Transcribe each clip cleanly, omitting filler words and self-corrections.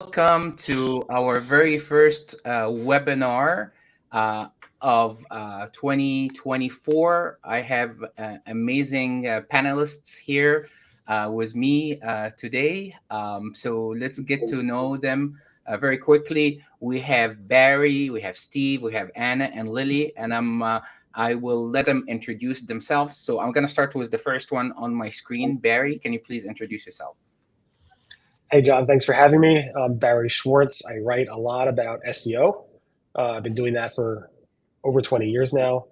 Welcome to our very first webinar of 2024. I have amazing panelists here with me today. So let's get to know them very quickly. We have Barry, we have Steve, we have Anna and Lily, and I will let them introduce themselves. So I'm going to start with the first one on my screen. Barry, can you please introduce yourself? Hey, John, thanks for having me. I'm Barry Schwartz. I write a lot about SEO. I've been doing that for over 20 years now.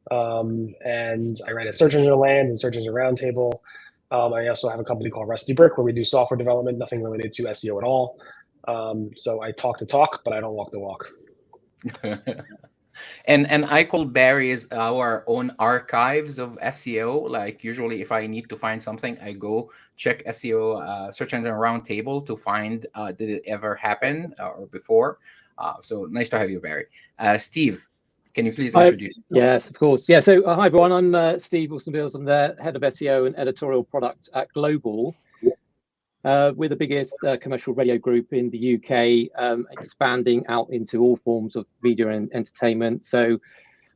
And I write at Search Engine Land and Search Engine Roundtable. I also have a company called Rusty Brick where we do software development, nothing related to SEO at all. So I talk the talk, but I don't walk the walk. And I call Barry's our own archives of SEO. Like usually if I need to find something, I go check SEO Search Engine Roundtable to find did it ever happen or before. So nice to have you, Barry. Steve, can you please introduce yourself? Yes, of course. Yeah, so hi everyone, I'm Steve Wilson-Beales. I'm the head of SEO and editorial product at Global. We're the biggest commercial radio group in the UK, expanding out into all forms of media and entertainment. So,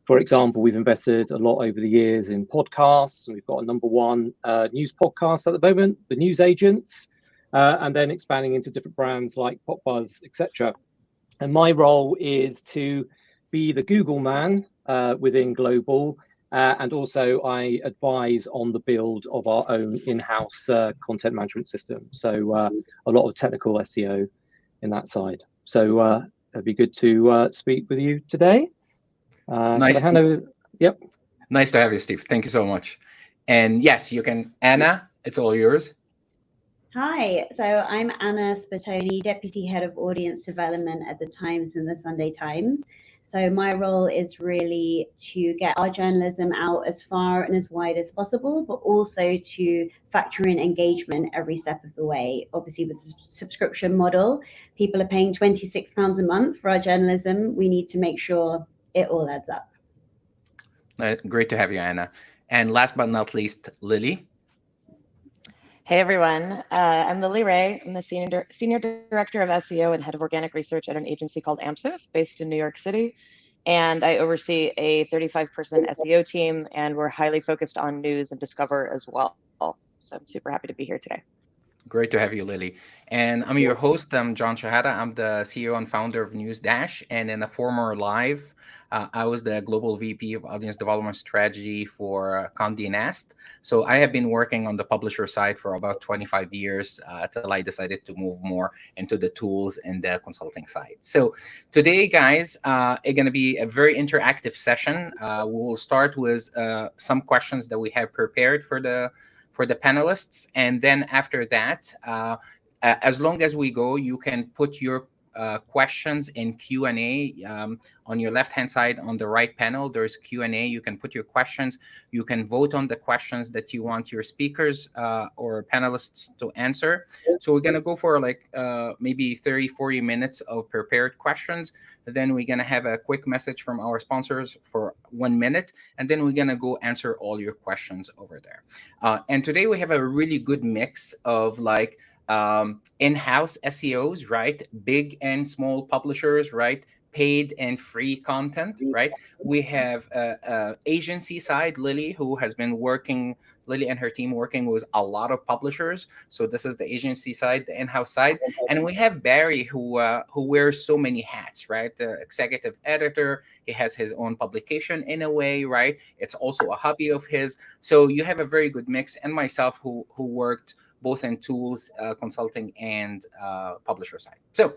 for example, we've invested a lot over the years in podcasts, and we've got a #1 news podcast at the moment, the News Agents, and then expanding into different brands like PopBuzz, etc. And my role is to be the Google man within Global. And also I advise on the build of our own in-house content management system. So a lot of technical SEO in that side. So it'd be good to speak with you today. Nice. Yep. Nice to have you, Steve. Thank you so much. And yes, you can, Anna, it's all yours. Hi, so I'm Anna Sbuttoni, Deputy Head of Audience Development at the Times and the Sunday Times. So my role is really to get our journalism out as far and as wide as possible, but also to factor in engagement every step of the way. Obviously, with the subscription model, people are paying £26 a month for our journalism. We need to make sure it all adds up. Great to have you, Anna. And last but not least, Lily. Hey everyone, I'm Lily Ray. I'm the Senior Director of SEO and Head of Organic Research at an agency called Amsive, based in New York City. And I oversee a 35-person SEO team, and we're highly focused on news and discover as well. So I'm super happy to be here today. Great to have you, Lily. And I'm your host. I'm John Shehata. I'm the CEO and founder of NewZdash. And in a former life, I was the Global VP of Audience Development Strategy for Condé Nast. So I have been working on the publisher side for about 25 years till I decided to move more into the tools and the consulting side. So today, guys, it's going to be a very interactive session. We will start with some questions that we have prepared for the panelists. And then after that, as long as we go, you can put your questions in Q&A. On your left-hand side on the right panel, there's Q&A. You can put your questions. You can vote on the questions that you want your speakers or panelists to answer. So we're going to go for like maybe 30-40 minutes of prepared questions. Then we're going to have a quick message from our sponsors for 1 minute. And then we're going to go answer all your questions over there. And today we have a really good mix of like in-house SEOs, right? Big and small publishers, right? Paid and free content, right? We have agency side, Lily, who has been working, Lily and her team working with a lot of publishers. So this is the agency side, the in-house side. And we have Barry, who wears so many hats, right? The executive editor, he has his own publication in a way, right? It's also a hobby of his. So you have a very good mix. And myself, who worked both in tools, consulting, and publisher side. So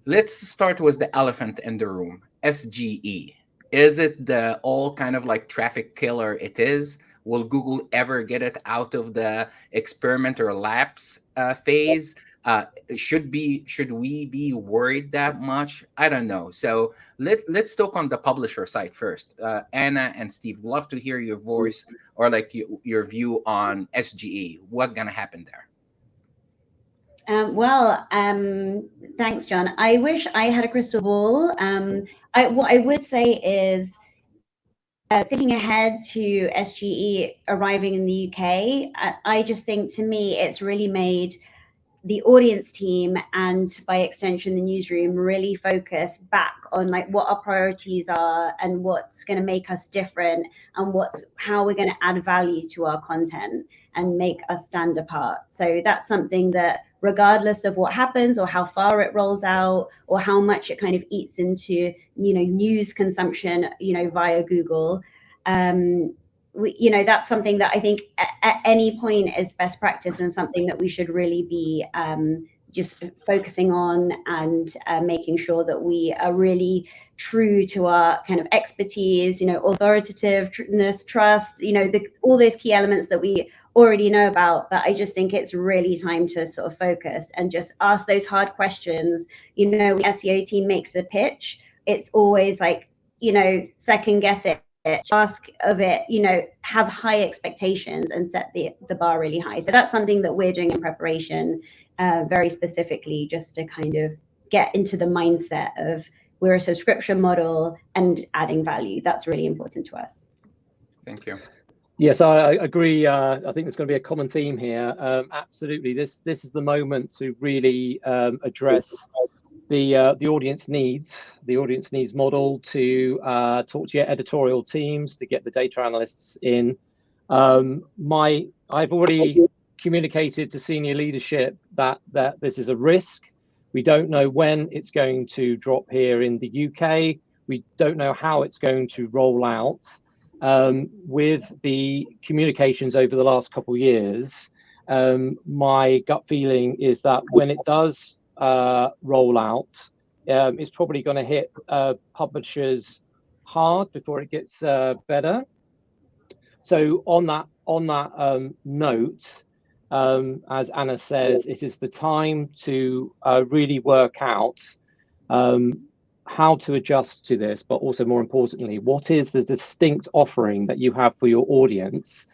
let's start with the elephant in the room, SGE. Is it the all kind of like traffic killer it is? Will Google ever get it out of the experiment or lapse phase? Should we be worried that much? I don't know. So let's talk on the publisher side first. Anna and Steve, love to hear your voice or like your view on SGE. What's gonna happen there? Thanks, John. I wish I had a crystal ball. What I would say is, thinking ahead to SGE arriving in the UK, I just think, to me, it's really made the audience team, and by extension the newsroom, really focus back on like what our priorities are and what's going to make us different, and how we're going to add value to our content and make us stand apart. So that's something that, regardless of what happens or how far it rolls out or how much it kind of eats into, news consumption, via Google, that's something that I think at any point is best practice, and something that we should really be just focusing on, and making sure that we are really true to our kind of expertise, authoritativeness, trust, all those key elements that we already know about. But I just think it's really time to sort of focus and just ask those hard questions. When the SEO team makes a pitch, it's always like, second guess it, ask of it, have high expectations and set the bar really high. So that's something that we're doing in preparation, very specifically, just to kind of get into the mindset of we're a subscription model and adding value. That's really important to us. Thank you. Yes, I agree. I think there's going to be a common theme here. Absolutely, this is the moment to really address the audience needs, model, to talk to your editorial teams, to get the data analysts in. I've already communicated to senior leadership that this is a risk. We don't know when it's going to drop here in the UK. We don't know how it's going to roll out. With the communications over the last couple of years, my gut feeling is that when it does roll out, it's probably going to hit publishers hard before it gets better. So on that note, as Anna says, it is the time to really work out how to adjust to this, but also more importantly, what is the distinct offering that you have for your audience?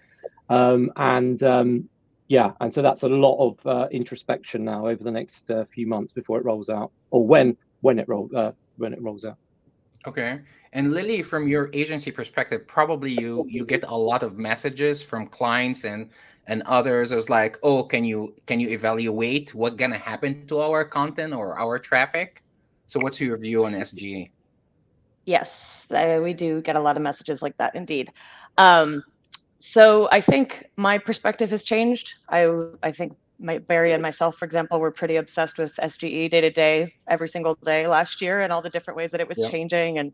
And so that's a lot of introspection now over the next few months before it rolls out, or when it rolls out. Okay. And Lily, from your agency perspective, probably you get a lot of messages from clients and others. It was like, oh, can you evaluate what's gonna happen to our content or our traffic? So what's your view on SGE? Yes, we do get a lot of messages like that, indeed. So I think my perspective has changed. I think Barry and myself, for example, were pretty obsessed with SGE day to day, every single day last year, and all the different ways that it was changing. And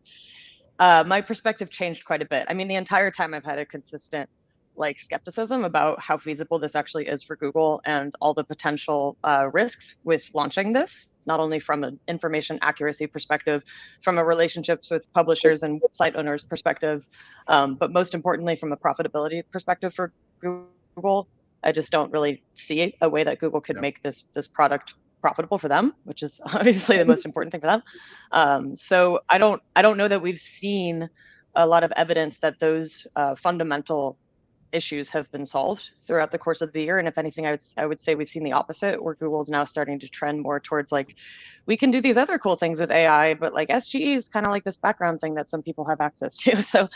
my perspective changed quite a bit. I mean, the entire time I've had a consistent skepticism about how feasible this actually is for Google, and all the potential risks with launching this, not only from an information accuracy perspective, from a relationships with publishers and site owners perspective, but most importantly from a profitability perspective for Google. I just don't really see a way that Google could make this product profitable for them, which is obviously the most important thing for them. So I don't know that we've seen a lot of evidence that those fundamental issues have been solved throughout the course of the year. And if anything, I would say we've seen the opposite, where Google's now starting to trend more towards we can do these other cool things with AI, but SGE is kind of like this background thing that some people have access to. So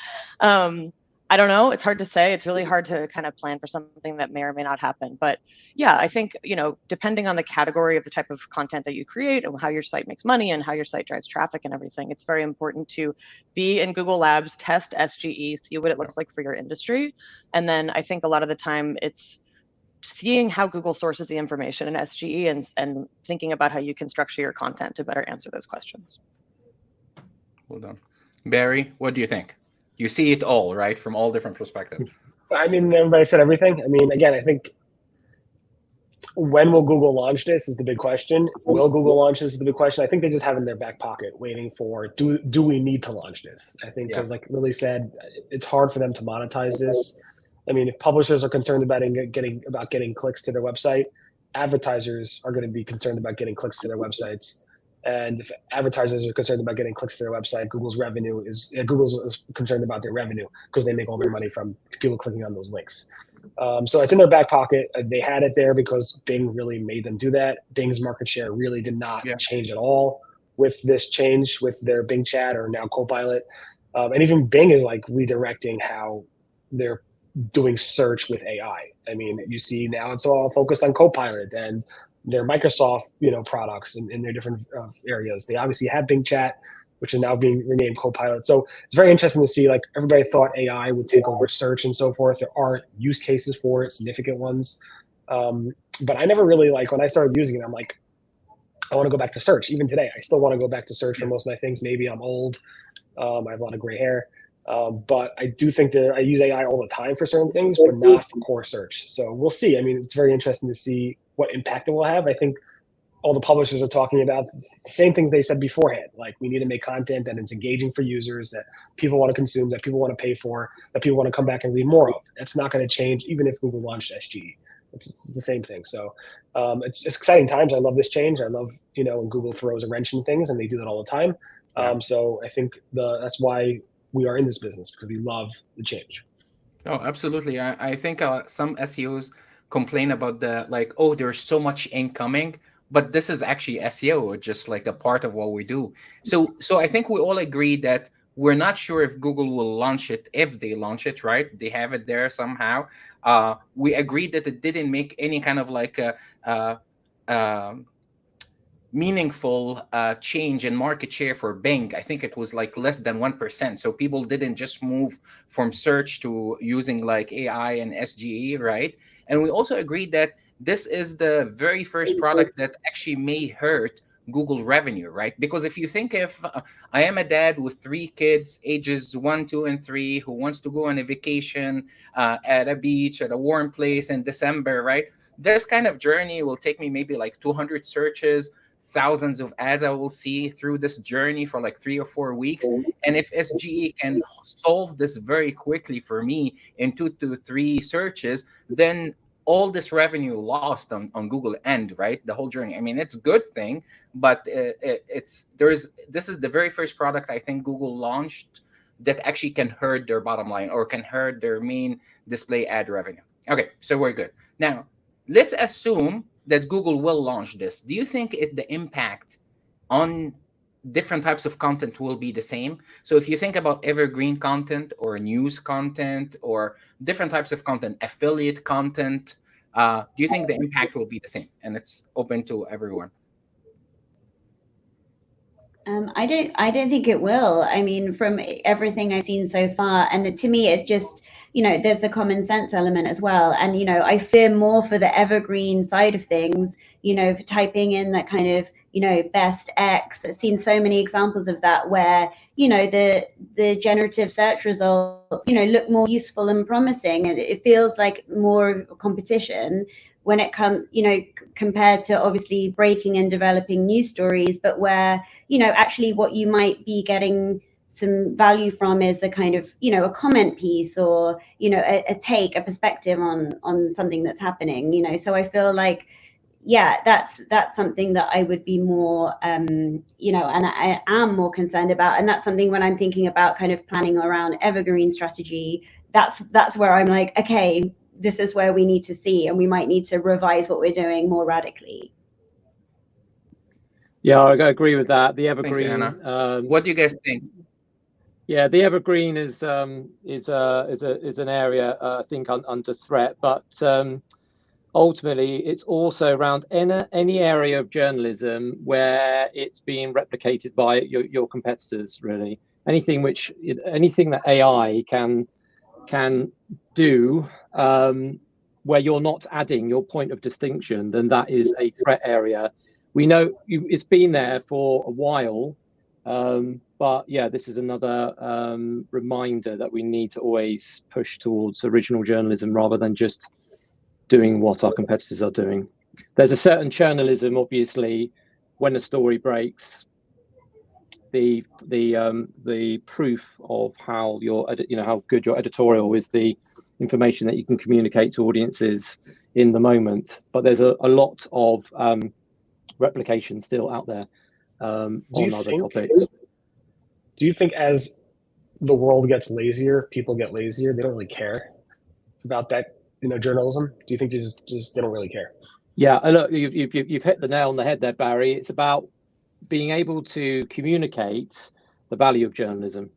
I don't know. It's hard to say. It's really hard to kind of plan for something that may or may not happen. But yeah, I think, depending on the category of the type of content that you create and how your site makes money and how your site drives traffic and everything, it's very important to be in Google Labs, test SGE, see what it looks like for your industry. And then I think a lot of the time it's seeing how Google sources the information in SGE and thinking about how you can structure your content to better answer those questions. Well done. Barry, what do you think? You see it all, right? From all different perspectives. I mean, everybody said everything. I mean, again, I think when will Google launch this is the big question. Will Google launch this is the big question. I think they just have it in their back pocket waiting for, do we need to launch this? I think, because like Lily said, it's hard for them to monetize this. I mean, if publishers are concerned about getting clicks to their website, advertisers are going to be concerned about getting clicks to their websites. And if advertisers are concerned about getting clicks to their website, Google's concerned about their revenue, because they make all their money from people clicking on those links. So it's in their back pocket. They had it there because Bing really made them do that. Bing's market share really did not change at all with this change with their Bing Chat, or now Copilot. And even Bing is redirecting how they're doing search with AI. I mean, you see now it's all focused on Copilot and their Microsoft, products in their different areas. They obviously have Bing Chat, which is now being renamed Copilot. So it's very interesting to see, like, everybody thought AI would take over search and so forth. There are use cases for it, significant ones. But I never really, like, when I started using it, I'm like, I want to go back to search. Even today, I still want to go back to search for most of my things. Maybe I'm old. I have a lot of gray hair. But I do think that I use AI all the time for certain things, but not for core search. So we'll see. I mean, it's very interesting to see what impact it will have. I think all the publishers are talking about the same things they said beforehand. Like, we need to make content that is engaging for users, that people want to consume, that people want to pay for, that people want to come back and read more of. That's not going to change, even if Google launched SGE. It's the same thing. So it's exciting times. I love this change. I love, when Google throws a wrench in things, and they do that all the time. So I think that's why we are in this business, because we love the change. Oh, absolutely. I think some SEOs complain about there's so much incoming, but this is actually SEO, just like a part of what we do. So I think we all agree that we're not sure if Google will launch it, if they launch it, right? They have it there somehow. We agreed that it didn't make any kind of meaningful change in market share for Bing. I think it was like less than 1%. So people didn't just move from search to using like AI and SGE, right? And we also agreed that this is the very first product that actually may hurt Google revenue, right? Because if you think, if I am a dad with 3 kids, ages 1, 2, and 3, who wants to go on a vacation at a beach, at a warm place in December, right? This kind of journey will take me maybe like 200 searches, thousands of ads I will see through this journey for like 3 or 4 weeks. And if SGE can solve this very quickly for me in 2 to 3 searches, then all this revenue lost on Google end, right? The whole journey. I mean, it's a good thing, but this is the very first product I think Google launched that actually can hurt their bottom line or can hurt their main display ad revenue. Okay, so we're good. Now, let's assume that Google will launch this. Do you think the impact on different types of content will be the same? So if you think about evergreen content or news content or different types of content, affiliate content, do you think the impact will be the same? And it's open to everyone. I don't think it will. I mean, from everything I've seen so far, and to me, it's just, there's a common sense element as well. And, I fear more for the evergreen side of things, for typing in that kind of, best X. I've seen so many examples of that where, the generative search results, look more useful and promising. And it feels like more competition when it comes, compared to obviously breaking and developing news stories, but where, actually what you might be getting some value from is a kind of, a comment piece or, a perspective on something that's happening, so I feel like, yeah, that's something that I would be more, and I am more concerned about. And that's something when I'm thinking about kind of planning around evergreen strategy, that's where I'm like, okay, this is where we need to see, and we might need to revise what we're doing more radically. Yeah, I agree with that. The evergreen. Thanks, Anna. What do you guys think? Yeah, the evergreen is an area I think under threat, but ultimately it's also around any area of journalism where it's being replicated by your competitors. Really, anything that AI can do where you're not adding your point of distinction, then that is a threat area. We know it's been there for a while, but yeah, this is another reminder that we need to always push towards original journalism rather than just doing what our competitors are doing. There's a certain journalism, obviously, when a story breaks. The proof of how how good your editorial is the information that you can communicate to audiences in the moment. But there's a lot of replication still out there on other topics. Do you think as the world gets lazier, people get lazier? They don't really care about that, journalism. Do you think they don't really care? Yeah, look, you've hit the nail on the head there, Barry. It's about being able to communicate the value of journalism.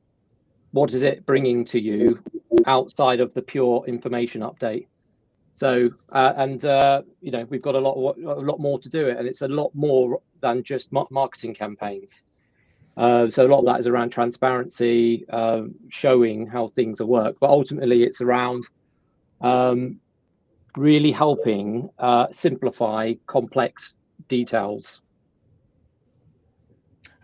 What is it bringing to you outside of the pure information update? So you know, we've got a lot more to do it, and it's a lot more than just marketing campaigns. So a lot of that is around transparency, showing how things are worked, but ultimately it's around really helping simplify complex details.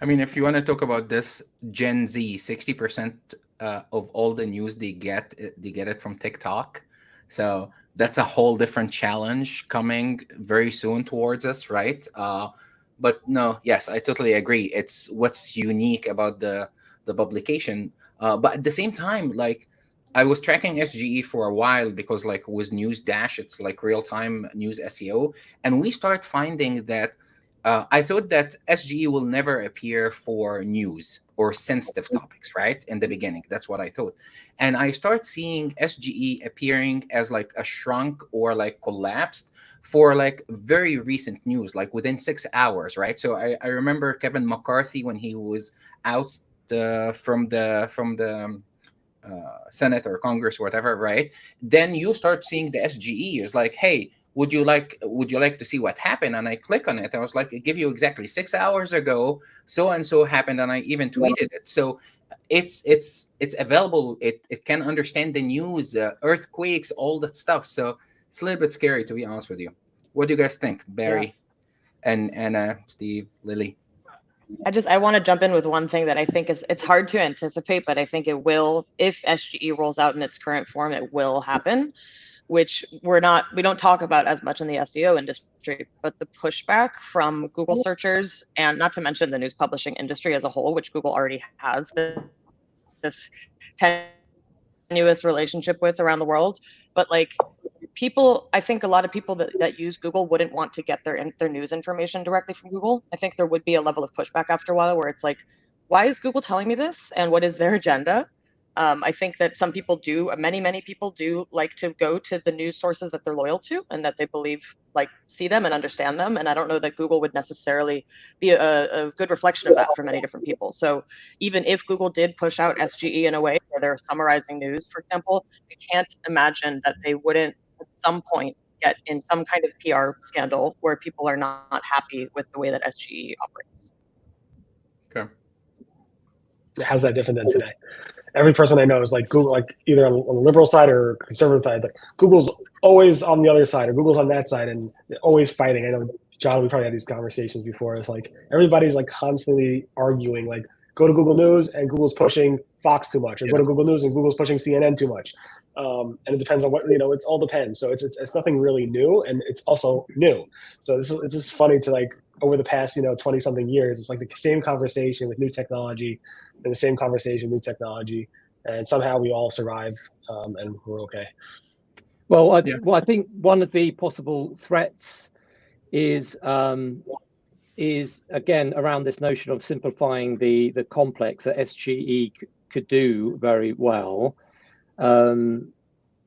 I mean, if you want to talk about this, Gen Z, 60% of all the news they get it from TikTok. So that's a whole different challenge coming very soon towards us, right? But no, yes, I totally agree. It's what's unique about the publication. But at the same time, like, I was tracking SGE for a while because, like, with NewsDash, it's like real-time news SEO, and we start finding that I thought that SGE will never appear for news or sensitive topics, right? In the beginning, that's what I thought. And I start seeing SGE appearing as like a shrunk or like collapsed for like very recent news, like within 6 hours, right? So I remember Kevin McCarthy when he was out from the Senate or Congress or whatever, right? Then you start seeing the SGE is like, hey, would you like to see what happened? And I click on it. I was like, it give you exactly 6 hours ago, so and so happened, and I even tweeted it. So it's available. It can understand the news, earthquakes, all that stuff. So it's a little bit scary, to be honest with you. What do you guys think, Barry, and Anna, Steve, Lily? I want to jump in with one thing that I think it's hard to anticipate, but I think it will. If SGE rolls out in its current form, it will happen, which we don't talk about as much in the SEO industry, but the pushback from Google searchers, and not to mention the news publishing industry as a whole, which Google already has this tenuous relationship with around the world. But like, I think a lot of people that use Google wouldn't want to get their news information directly from Google. I think there would be a level of pushback after a while where it's like, why is Google telling me this? And what is their agenda? I think that some people many people do like to go to the news sources that they're loyal to and that they believe, like, see them and understand them. And I don't know that Google would necessarily be a good reflection of that for many different people. So even if Google did push out SGE in a way where they're summarizing news, for example, I can't imagine that they wouldn't at some point get in some kind of PR scandal where people are not happy with the way that SGE operates. Okay. How's that different than today? Every person I know is like Google, like either on the liberal side or conservative side. Like Google's always on the other side, or Google's on that side, and they're always fighting. I know, John, we probably had these conversations before. It's like everybody's like constantly arguing, like, go to Google News and Google's pushing Fox too much, or go to Google News and Google's pushing CNN too much. And it depends on what, it all depends. So it's nothing really new, and it's also new. So it's just funny to, like, over the past 20 something years, it's like the same conversation with new technology, and the same conversation, new technology, and somehow we all survive, and we're okay. Well, I think one of the possible threats is again around this notion of simplifying the complex that SGE could do very well. So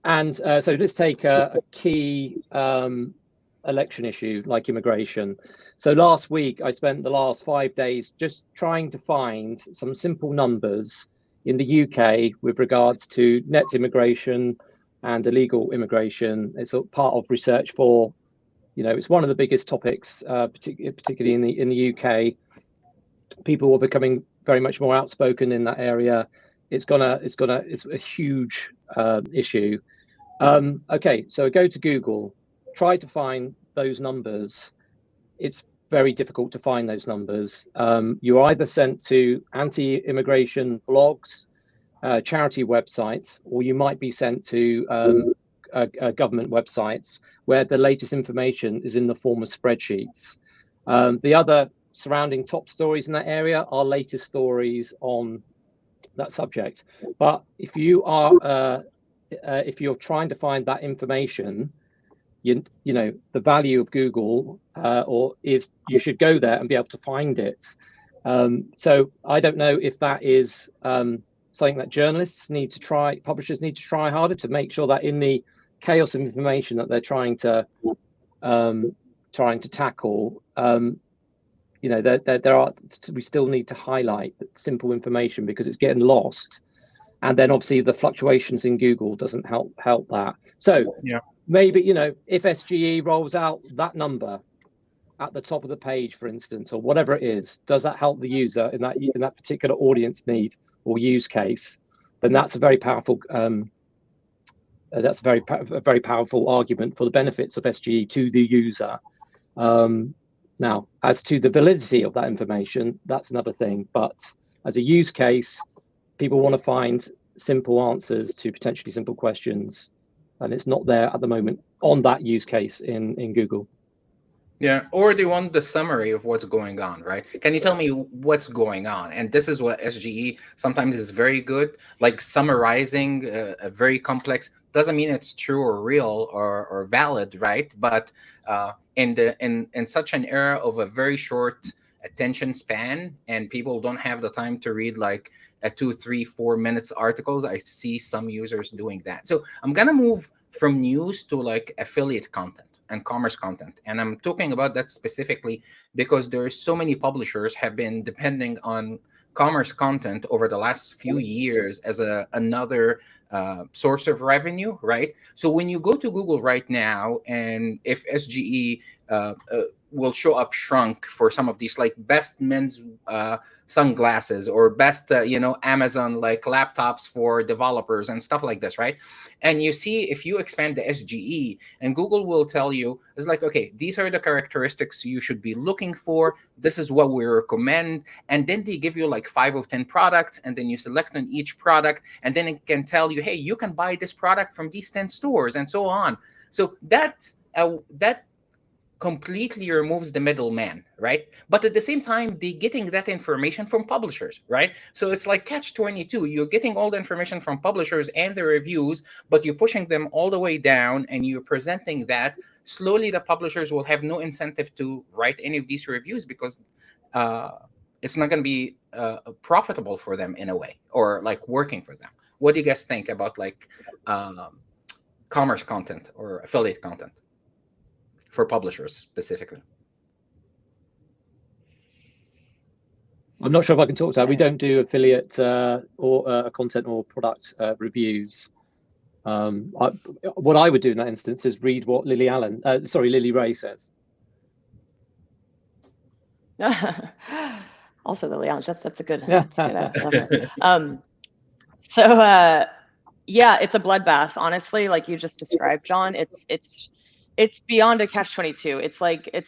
let's take a key election issue like immigration. So last week, I spent the last 5 days just trying to find some simple numbers in the UK with regards to net immigration and illegal immigration. It's a part of research for, it's one of the biggest topics, particularly in the UK. People are becoming very much more outspoken in that area. It's a huge issue. Okay, so go to Google, try to find those numbers. It's very difficult to find those numbers. You're either sent to anti-immigration blogs, charity websites, or you might be sent to government websites where the latest information is in the form of spreadsheets. The other surrounding top stories in that area are latest stories on that subject. But if you are if you're trying to find that information, the value of Google is you should go there and be able to find it. So I don't know if that is something that publishers need to try harder to make sure that in the chaos of information that they're trying to tackle, we still need to highlight simple information because it's getting lost. And then obviously the fluctuations in Google doesn't help that. So maybe, you know, if SGE rolls out that number at the top of the page, for instance, or whatever it is, does that help the user in that particular audience need or use case? Then that's a very powerful a very powerful argument for the benefits of SGE to the user. Now, as to the validity of that information, that's another thing. But as a use case, people want to find simple answers to potentially simple questions, and it's not there at the moment on that use case in Google. Yeah, or they want the summary of what's going on, right? Can you tell me what's going on? And this is what SGE sometimes is very good, like summarizing a very complex. Doesn't mean it's true or real or valid, right? But in such an era of a very short attention span, and people don't have the time to read like a 2, 3, 4 minutes articles, I see some users doing that. So I'm gonna move from news to like affiliate content and commerce content. And I'm talking about that specifically because there are so many publishers have been depending on commerce content over the last few years as another source of revenue, right? So when you go to Google right now, and if SGE will show up shrunk for some of these, like best men's sunglasses or best, Amazon like laptops for developers and stuff like this, right? And you see, if you expand the SGE, and Google will tell you, it's like, okay, these are the characteristics you should be looking for. This is what we recommend. And then they give you like 5 of 10 products, and then you select on each product, and then it can tell you, hey, you can buy this product from these 10 stores and so on. So that completely removes the middleman, right? But at the same time, they're getting that information from publishers, right? So it's like catch-22. You're getting all the information from publishers and the reviews, but you're pushing them all the way down, and you're presenting that. Slowly, the publishers will have no incentive to write any of these reviews because it's not going to be profitable for them in a way, or like working for them. What do you guys think about like commerce content or affiliate content for publishers specifically? I'm not sure if I can talk to that. We don't do affiliate or content or product reviews. What I would do in that instance is read what Lily Ray says. Also, Lily Allen, that's a good. Yeah. Yeah, it's a bloodbath. Honestly, like you just described, John. It's beyond a catch-22. It's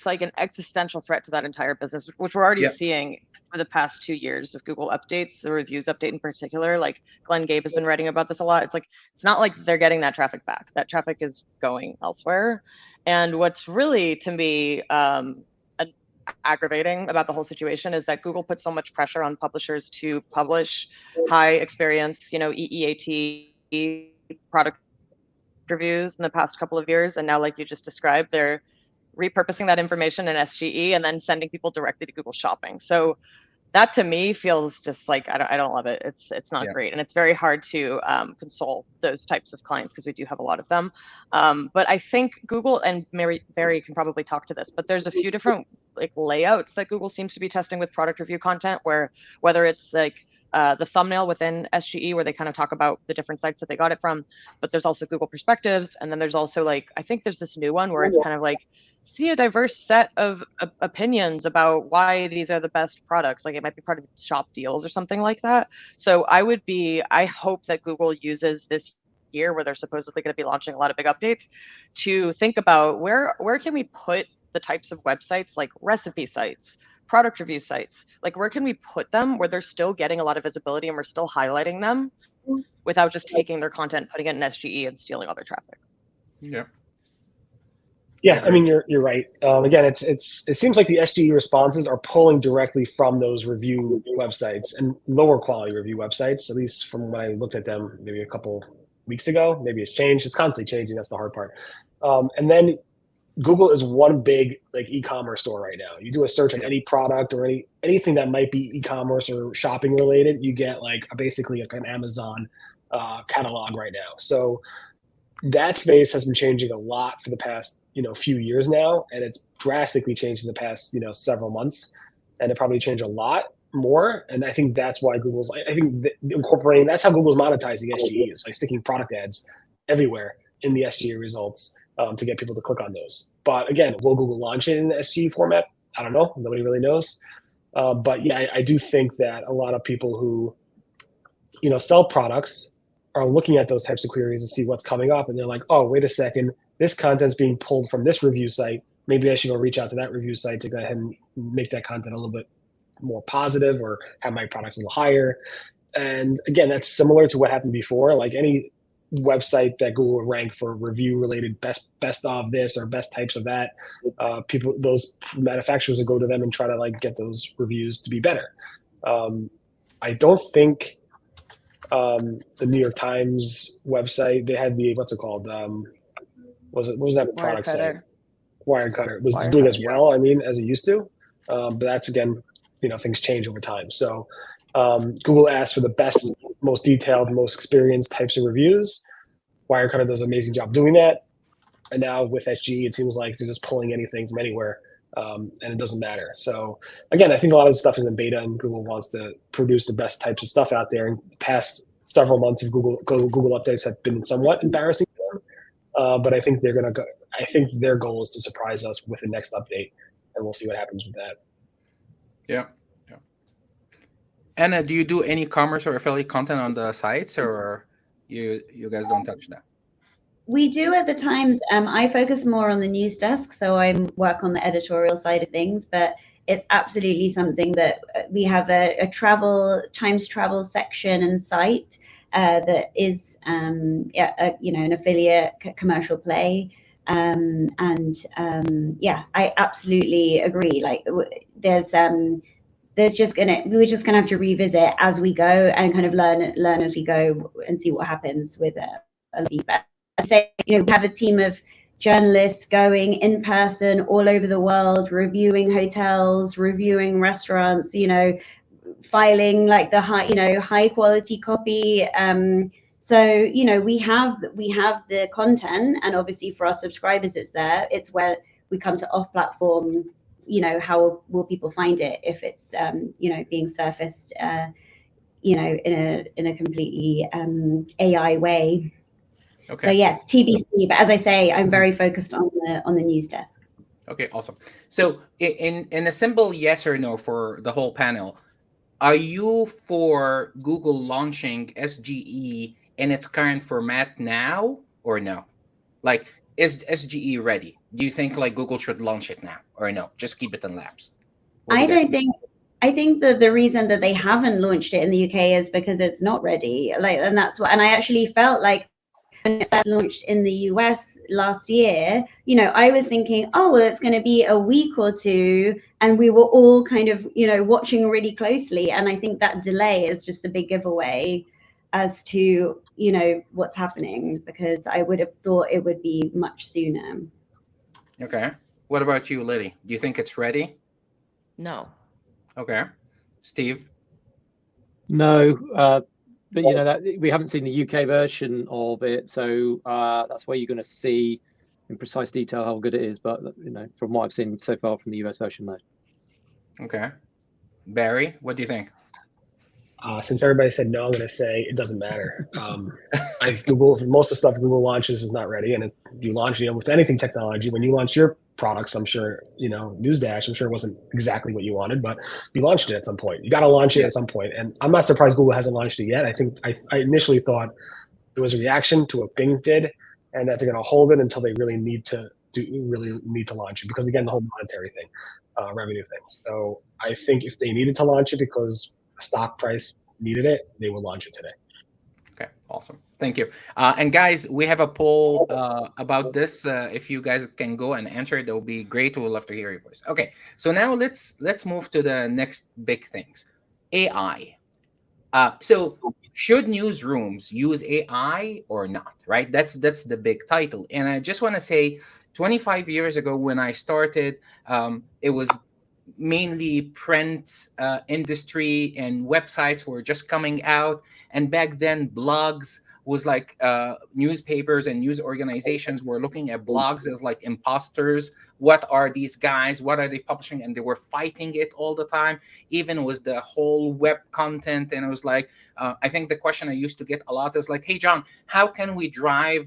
like an existential threat to that entire business, which we're already seeing for the past 2 years of Google updates, the reviews update in particular. Like Glenn Gabe has been writing about this a lot. It's not like they're getting that traffic back. That traffic is going elsewhere. And what's really, to me, aggravating about the whole situation is that Google puts so much pressure on publishers to publish high experience, EEAT product reviews in the past couple of years, and now, like you just described, they're repurposing that information in SGE and then sending people directly to Google Shopping. So that to me feels just like I don't love it. It's not great, and it's very hard to console those types of clients because we do have a lot of them. But I think Google, and Barry can probably talk to this, but there's a few different like layouts that Google seems to be testing with product review content, where whether it's like the thumbnail within SGE where they kind of talk about the different sites that they got it from, but there's also Google Perspectives, and then there's also like, I think there's this new one where it's kind of like, see a diverse set of opinions about why these are the best products. Like it might be part of shop deals or something like that. So I hope that Google uses this year where they're supposedly going to be launching a lot of big updates to think about where can we put the types of websites, like recipe sites, product review sites, like where can we put them where they're still getting a lot of visibility and we're still highlighting them without just taking their content, putting it in SGE and stealing all their traffic. Yeah, I mean, you're right. Again, it seems like the SGE responses are pulling directly from those review websites and lower quality review websites, at least from when I looked at them maybe a couple weeks ago. Maybe it's changed. It's constantly changing. That's the hard part. And then Google is one big like e-commerce store right now. You do a search on any product or anything that might be e-commerce or shopping related, you get like basically like an Amazon catalog right now. So that space has been changing a lot for the past few years now, and it's drastically changed in the past several months, and it probably changed a lot more. And I think that's why Google's incorporating. That's how Google's monetizing SGE is by sticking product ads everywhere in the SGE results. to get people to click on those. But again, will Google launch it in the SGE format? I don't know. Nobody really knows. But yeah, I do think that a lot of people who, sell products are looking at those types of queries and see what's coming up. And they're like, oh, wait a second, this content's being pulled from this review site. Maybe I should go reach out to that review site to go ahead and make that content a little bit more positive or have my products a little higher. And again, that's similar to what happened before. Like any website that Google would rank for review related best of this or best types of that, those manufacturers would go to them and try to like get those reviews to be better. I don't think the New York Times website, they had the, what's it called? What was that product site? Wirecutter was doing as well, as it used to. But that's, again, things change over time. So Google asked for the best, most detailed, most experienced types of reviews. Wirecutter does an amazing job doing that. And now with SGE, it seems like they're just pulling anything from anywhere, and it doesn't matter. So again, I think a lot of the stuff is in beta, and Google wants to produce the best types of stuff out there. In the past several months of Google updates have been somewhat embarrassing for them, but I think they're going to go. I think their goal is to surprise us with the next update, and we'll see what happens with that. Yeah. Anna, do you do any commerce or affiliate content on the sites, or you guys don't touch that? We do at the Times. I focus more on the news desk, so I work on the editorial side of things, but it's absolutely something that we have a Times travel section and site that is an affiliate commercial play. I absolutely agree. Like we're just gonna have to revisit as we go and kind of learn as we go and see what happens with these. I say, we have a team of journalists going in person all over the world, reviewing hotels, reviewing restaurants, filing like the high quality copy. So, we have the content, and obviously for our subscribers, it's there. It's where we come to off platform. How will people find it if it's being surfaced in a completely AI way. Okay. So yes, TBC, but as I say, I'm very focused on the news desk. Okay, awesome. So in a simple yes or no for the whole panel, are you for Google launching SGE in its current format now or no? Like, is SGE ready? Do you think like Google should launch it now or no? Just keep it in labs. I think that the reason that they haven't launched it in the UK is because it's not ready. And I actually felt like when it first launched in the US last year, I was thinking, oh, well, it's going to be a week or two, and we were all kind of, watching really closely. And I think that delay is just a big giveaway as to, what's happening, because I would have thought it would be much sooner. Okay. What about you, Lily? Do you think it's ready? No. Okay. Steve? No, but that we haven't seen the UK version of it, so that's where you're going to see in precise detail how good it is. But from what I've seen so far from the US version, no. Okay. Barry, what do you think? Since everybody said no, I'm going to say it doesn't matter. Google, most of the stuff Google launches is not ready, and you launch with anything technology. When you launch your products, I'm sure NewsDash, I'm sure it wasn't exactly what you wanted, but you launched it at some point. You got to launch it at some point, and I'm not surprised Google hasn't launched it yet. I think I initially thought it was a reaction to what Bing did, and that they're going to hold it until they really need to launch it, because again, the whole monetary thing, revenue thing. So I think if they needed to launch it because the stock price needed it, they will launch it today. Okay, awesome. Thank you. And guys, we have a poll about this. If you guys can go and answer it, that would be great. We'd love to hear your voice. Okay, so now let's move to the next big things. AI. So should newsrooms use AI or not, right? That's the big title. And I just want to say 25 years ago when I started, it was mainly print industry, and websites were just coming out. And back then, blogs was like newspapers and news organizations were looking at blogs as like imposters what are these guys, what are they publishing, and they were fighting it all the time, even with the whole web content. And it was like, I think the question I used to get a lot is like, hey John, how can we drive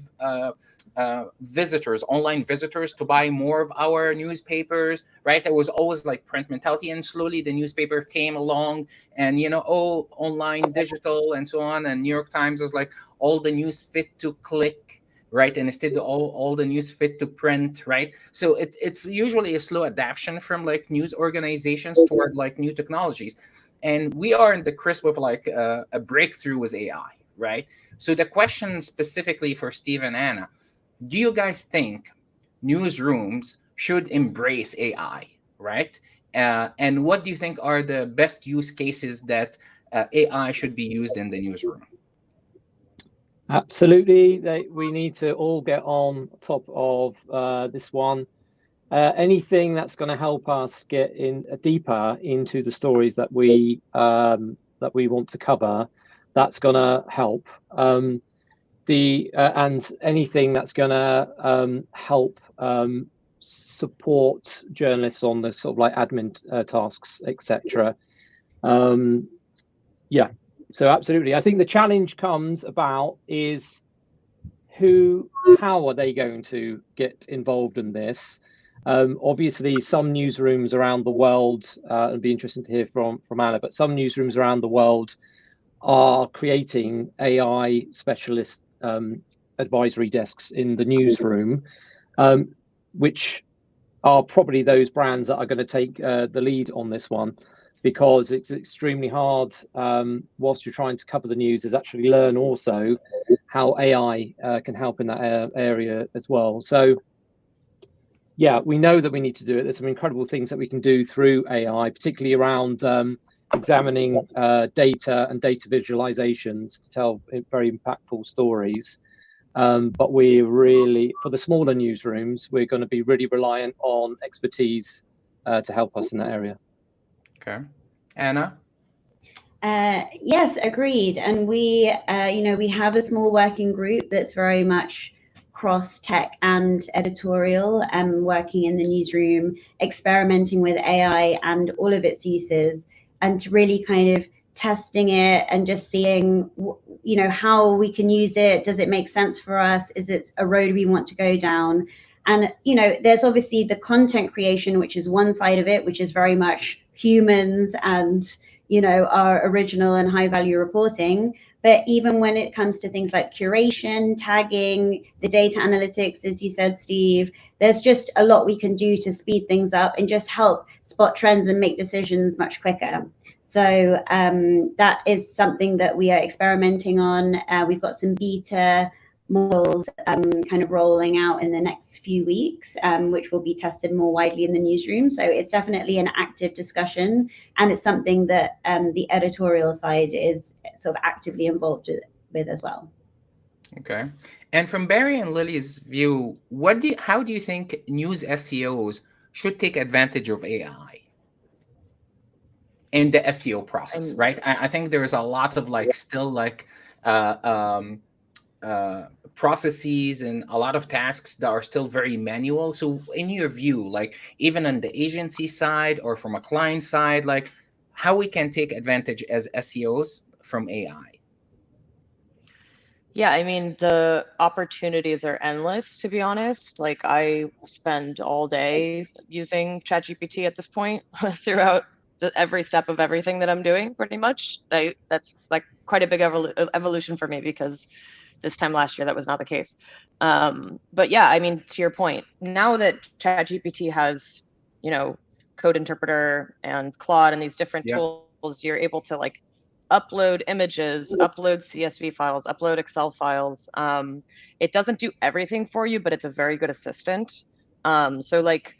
visitors, online visitors, to buy more of our newspapers, right? It was always like print mentality, and slowly the newspaper came along, and oh, online, digital, and so on. And New York Times is like, all the news fit to click, right? And instead all the news fit to print, right? So it's usually a slow adaptation from like news organizations toward like new technologies. And we are in the crisp of like a breakthrough with AI, right? So the question specifically for Steve and Anna, do you guys think newsrooms should embrace AI, right? And what do you think are the best use cases that AI should be used in the newsroom? Absolutely, we need to all get on top of this one. Anything that's going to help us get in deeper into the stories that we want to cover, that's going to help. And anything that's going to help support journalists on the sort of like admin tasks, etc. Yeah. So absolutely, I think the challenge comes about is how are they going to get involved in this? Obviously, some newsrooms around the world, it'd be interesting to hear from Anna, but some newsrooms around the world are creating AI specialist advisory desks in the newsroom, which are probably those brands that are going to take the lead on this one, because it's extremely hard whilst you're trying to cover the news is actually learn also how AI can help in that area as well. So yeah, we know that we need to do it. There's some incredible things that we can do through AI, particularly around examining data and data visualizations to tell very impactful stories. But we really, for the smaller newsrooms, we're going to be really reliant on expertise to help us in that area. Okay. Anna? Yes, agreed. And we, we have a small working group that's very much cross tech and editorial, working in the newsroom, experimenting with AI and all of its uses, and really kind of testing it and just seeing, how we can use it. Does it make sense for us? Is it a road we want to go down? And, there's obviously the content creation, which is one side of it, which is very much humans and, our original and high value reporting. But even when it comes to things like curation, tagging, the data analytics, as you said, Steve, there's just a lot we can do to speed things up and just help spot trends and make decisions much quicker. So that is something that we are experimenting on. We've got some beta models kind of rolling out in the next few weeks, which will be tested more widely in the newsroom. So it's definitely an active discussion, and it's something that the editorial side is sort of actively involved with as well. Okay. And from Barry and Lily's view, how do you think news SEOs should take advantage of AI in the SEO process, right? I think there is a lot of processes and a lot of tasks that are still very manual. So in your view, like even on the agency side or from a client side, like how we can take advantage as SEOs from AI? Yeah, I mean, the opportunities are endless, to be honest. Like, I spend all day using ChatGPT at this point throughout every step of everything that I'm doing, pretty much. That's like quite a big evolution for me, because this time last year that was not the case. But yeah, I mean, to your point, now that ChatGPT has, code interpreter and Claude and these different tools, you're able to like upload images, upload CSV files, upload Excel files. It doesn't do everything for you, but it's a very good assistant. So like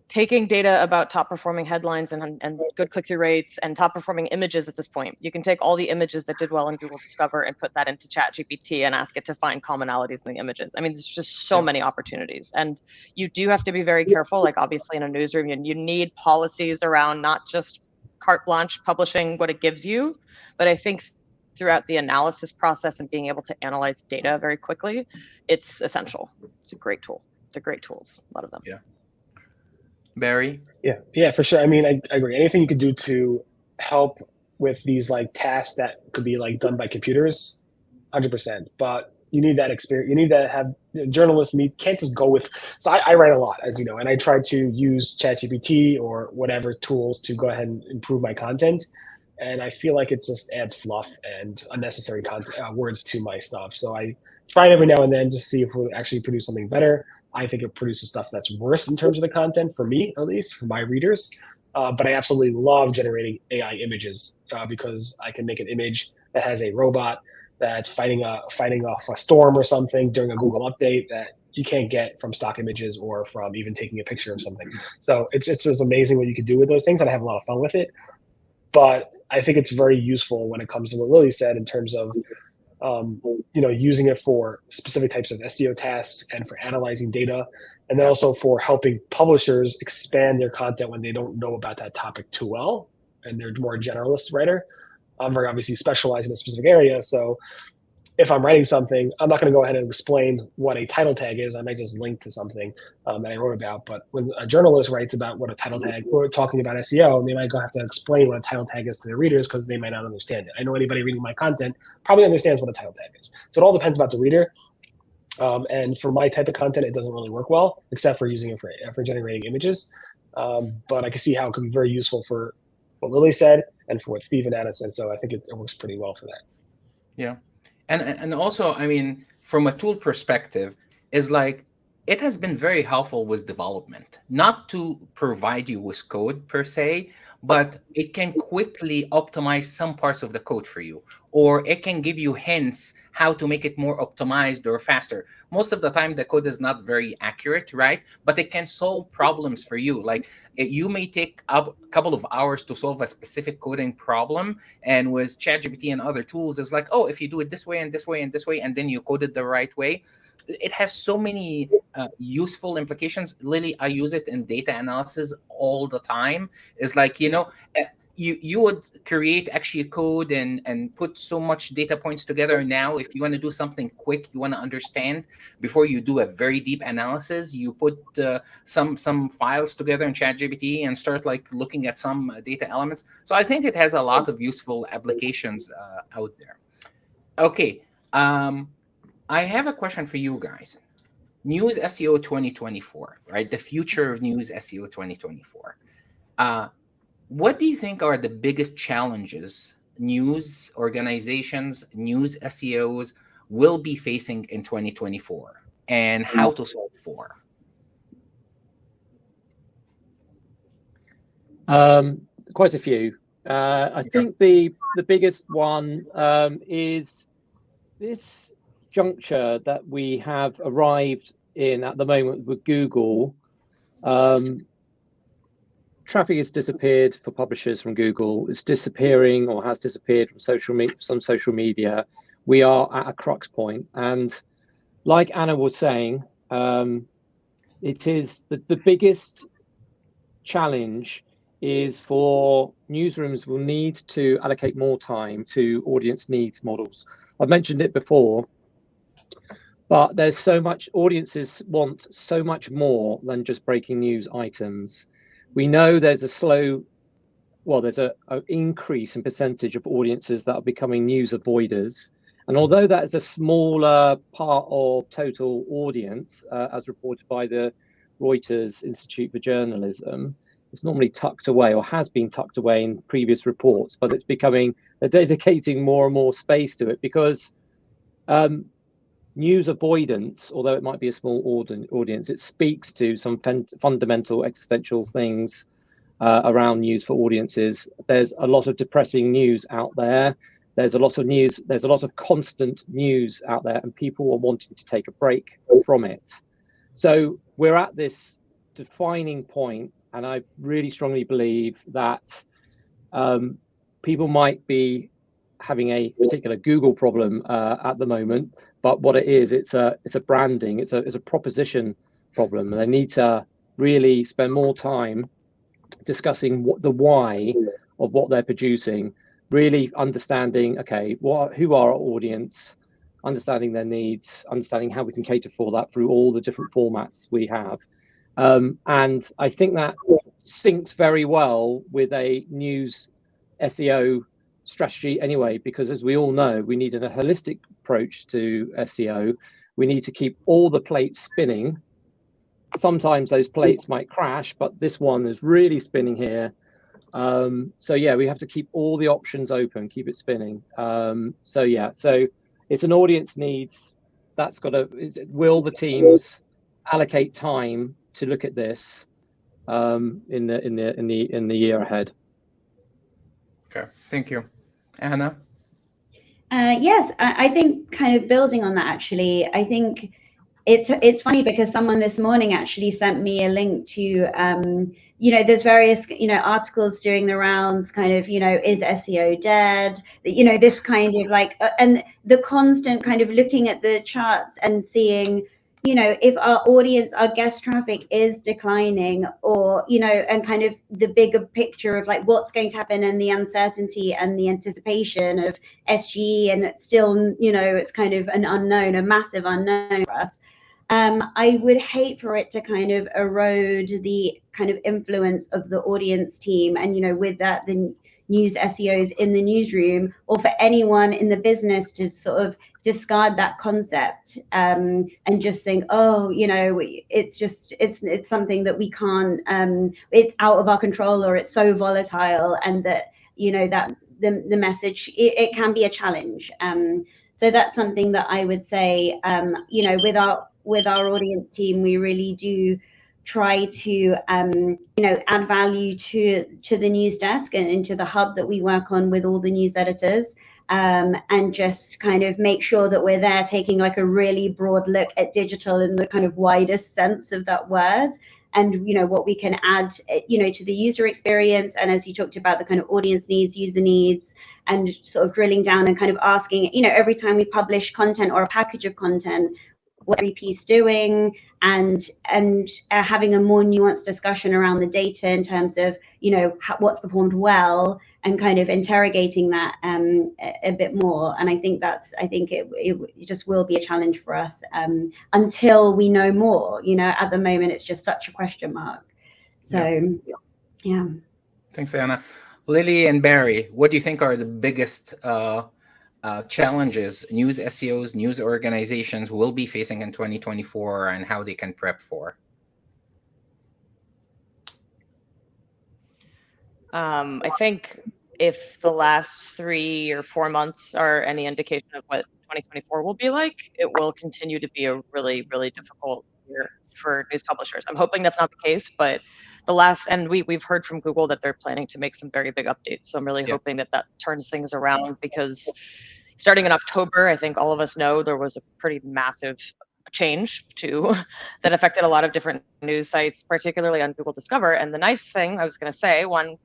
taking data about top performing headlines and good click-through rates and top performing images at this point, you can take all the images that did well in Google Discover and put that into ChatGPT and ask it to find commonalities in the images. I mean, there's just so many opportunities, and you do have to be very careful. Like obviously in a newsroom, you need policies around not just carte blanche publishing what it gives you, but I think throughout the analysis process and being able to analyze data very quickly, it's essential. It's a great tool. They're great tools, a lot of them. Yeah. Barry? Yeah, for sure. I mean, I agree. Anything you could do to help with these like tasks that could be like done by computers, 100%. But you need that experience. You need to have journalists can't just go with. So I write a lot, as you know, and I try to use ChatGPT or whatever tools to go ahead and improve my content. And I feel like it just adds fluff and unnecessary words to my stuff. So I try it every now and then to see if we'll actually produce something better. I think it produces stuff that's worse in terms of the content, for me at least, for my readers. But I absolutely love generating AI images because I can make an image that has a robot that's fighting off a storm or something during a Google update that you can't get from stock images or from even taking a picture of something. So it's amazing what you can do with those things, and I have a lot of fun with it. But I think it's very useful when it comes to what Lily said in terms of using it for specific types of SEO tasks and for analyzing data, and then also for helping publishers expand their content when they don't know about that topic too well and they're more a generalist writer. I'm very obviously specialized in a specific area, so if I'm writing something, I'm not going to go ahead and explain what a title tag is. I might just link to something that I wrote about. But when a journalist writes about what a title tag, or talking about SEO, they might have to explain what a title tag is to their readers because they might not understand it. I know anybody reading my content probably understands what a title tag is. So it all depends about the reader. And for my type of content, it doesn't really work well, except for using it for generating images. But I can see how it could be very useful for what Lily said and for what Steve and Anna said. So I think it works pretty well for that. Yeah. And also, I mean, from a tool perspective, is like it has been very helpful with development, not to provide you with code per se, but it can quickly optimize some parts of the code for you, or it can give you hints how to make it more optimized or faster. Most of the time, the code is not very accurate, right? But it can solve problems for you. Like you may take a couple of hours to solve a specific coding problem, and with ChatGPT and other tools, it's like, oh, if you do it this way and this way and this way, and then you code it the right way, it has so many useful implications. Lily, I use it in data analysis all the time. It's like, you would create actually a code and put so much data points together. Now, if you want to do something quick, you want to understand before you do a very deep analysis, you put some files together in ChatGPT and start like looking at some data elements. So I think it has a lot of useful applications out there. Okay. I have a question for you guys. News SEO 2024, right? The future of News SEO 2024. What do you think are the biggest challenges news organizations, news SEOs will be facing in 2024, and how to solve for? Quite a few. I think the biggest one is this juncture that we have arrived in at the moment with Google. Traffic has disappeared for publishers from Google. It's disappearing or has disappeared from some social media. We are at a crux point. And like Anna was saying, it is the biggest challenge is for newsrooms will need to allocate more time to audience needs models. I've mentioned it before, but there's so much, audiences want so much more than just breaking news items. We know there's there's an increase in percentage of audiences that are becoming news avoiders. And although that is a smaller part of total audience, as reported by the Reuters Institute for Journalism, it's normally tucked away or has been tucked away in previous reports, but it's becoming, they're dedicating more and more space to it because news avoidance, although it might be a small audience, it speaks to some fundamental existential things around news for audiences. There's a lot of depressing news out there. There's a lot of news. There's a lot of constant news out there, and people are wanting to take a break from it. So we're at this defining point, and I really strongly believe that people might be having a particular Google problem at the moment, but what it is, it's a branding, it's a proposition problem, and they need to really spend more time discussing what the why of what they're producing, really understanding, okay, who are our audience, understanding their needs, understanding how we can cater for that through all the different formats we have. And I think that syncs very well with a news SEO strategy anyway, because as we all know, we need a holistic approach to SEO. We need to keep all the plates spinning. Sometimes those plates might crash, but this one is really spinning here. So yeah, we have to keep all the options open, keep it spinning. So yeah, so it's an audience needs. That's got to. Will the teams allocate time to look at this in the year ahead? Okay, thank you, Anna. Yes, I think kind of building on that, actually, I think it's funny because someone this morning actually sent me a link to, there's various, articles doing the rounds, kind of, is SEO dead? This kind of like, and the constant kind of looking at the charts and seeing, if our audience, our guest traffic is declining, or, and kind of the bigger picture of like what's going to happen and the uncertainty and the anticipation of SGE, and it's still, it's kind of an unknown, a massive unknown for us. I would hate for it to kind of erode the kind of influence of the audience team, and with that, the news SEOs in the newsroom, or for anyone in the business to sort of discard that concept and just think, oh, it's something that we can't, it's out of our control, or it's so volatile, and that that the message, it can be a challenge. So that's something that I would say, with our audience team, we really do try to add value to the news desk and into the hub that we work on with all the news editors, and just kind of make sure that we're there taking like a really broad look at digital in the kind of widest sense of that word, and what we can add to the user experience, and as you talked about, the kind of audience needs, user needs, and sort of drilling down and kind of asking, every time we publish content or a package of content, what every piece doing, and having a more nuanced discussion around the data in terms of what's performed well, and kind of interrogating that a bit more. And I think it just will be a challenge for us until we know more. At the moment it's just such a question mark. So yeah. Thanks, Anna. Lily and Barry, what do you think are the biggest challenges news SEOs, news organizations will be facing in 2024, and how they can prep for? I think if the last 3 or 4 months are any indication of what 2024 will be like, it will continue to be a really, really difficult year for news publishers. I'm hoping that's not the case, but we've heard from Google that they're planning to make some very big updates. So I'm really hoping that turns things around, because starting in October, I think all of us know there was a pretty massive change that affected a lot of different news sites, particularly on Google Discover. And the nice thing, I was going to say, one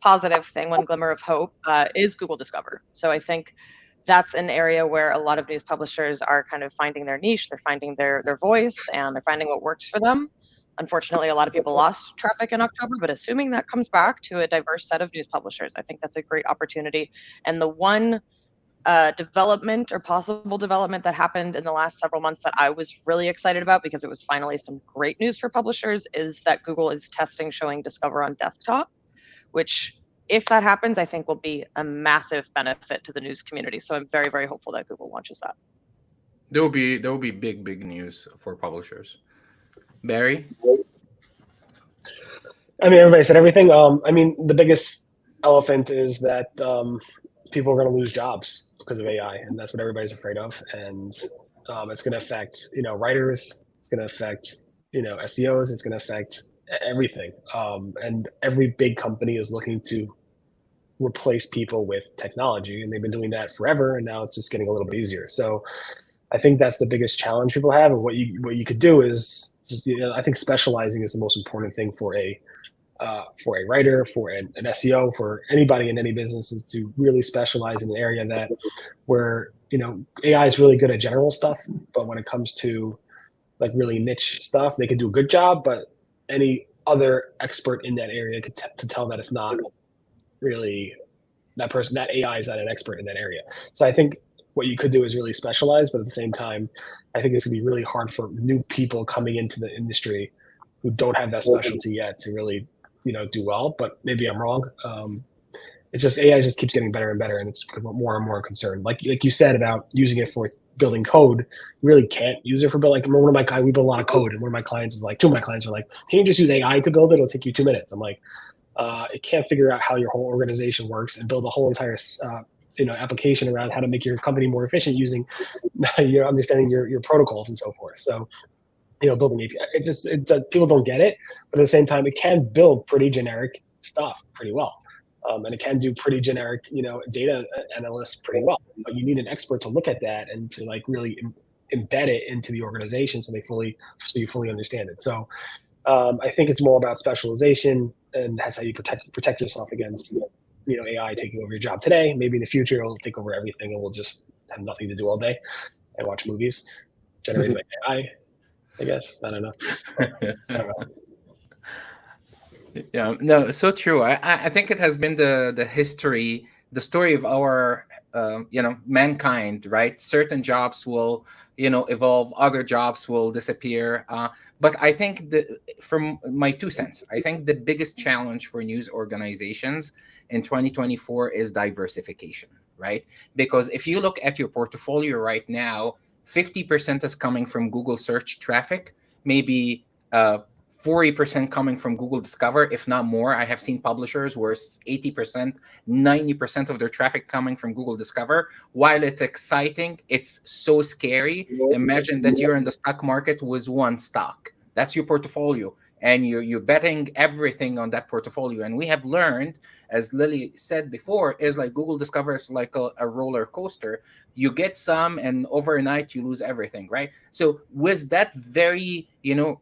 positive thing, one glimmer of hope, is Google Discover. So I think that's an area where a lot of news publishers are kind of finding their niche, they're finding their voice, and they're finding what works for them. Unfortunately, a lot of people lost traffic in October, but assuming that comes back to a diverse set of news publishers, I think that's a great opportunity. And the one development or possible development that happened in the last several months that I was really excited about, because it was finally some great news for publishers, is that Google is testing showing Discover on desktop, which, if that happens, I think will be a massive benefit to the news community. So I'm very, very hopeful that Google launches that. There will be big news for publishers. Barry? I mean, everybody said everything. I mean, the biggest elephant is that people are going to lose jobs because of AI, and that's what everybody's afraid of. And it's going to affect, writers. It's going to affect, SEOs. It's going to affect everything. And every big company is looking to replace people with technology, and they've been doing that forever. And now it's just getting a little bit easier. So I think that's the biggest challenge people have. And what you could do is just, I think specializing is the most important thing for a writer, for an SEO, for anybody in any business, is to really specialize in an area where AI is really good at general stuff, but when it comes to like really niche stuff, they can do a good job, but any other expert in that area could to tell that it's not really that AI is not an expert in that area. So I think what you could do is really specialize, but at the same time, I think it's gonna be really hard for new people coming into the industry who don't have that specialty yet to really, do well. But maybe I'm wrong. It's just AI just keeps getting better and better, and it's more and more concerned. Like you said about using it for building code, you really can't use it for building. Like one of my clients, we build a lot of code, and one of my clients is like, two of my clients are like, can you just use AI to build it? It'll take you 2 minutes. I'm like, it can't figure out how your whole organization works and build a whole entire application around how to make your company more efficient using understanding your protocols and so forth. So building API, people don't get it, but at the same time, it can build pretty generic stuff pretty well. And it can do pretty generic, data analysts pretty well. But you need an expert to look at that and to like really embed it into the organization so you fully understand it. So I think it's more about specialization, and that's how you protect yourself against AI taking over your job today. Maybe in the future it'll take over everything, and we'll just have nothing to do all day and watch movies generated by AI. I guess I don't know. Yeah, no, so true. I think it has been the story of our mankind, right? Certain jobs will evolve, other jobs will disappear. But I think from my 2 cents, I think the biggest challenge for news organizations in 2024 is diversification, right? Because if you look at your portfolio right now, 50% is coming from Google search traffic, maybe 40% coming from Google Discover, if not more. I have seen publishers where 80%, 90% of their traffic coming from Google Discover. While it's exciting, it's so scary. Imagine that you're in the stock market with one stock. That's your portfolio, and you're betting everything on that portfolio. And we have learned, as Lily said before, is like Google Discover is like a roller coaster. You get some, and overnight you lose everything, right? So with that very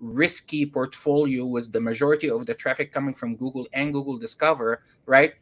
risky portfolio, with the majority of the traffic coming from Google and Google Discover, right?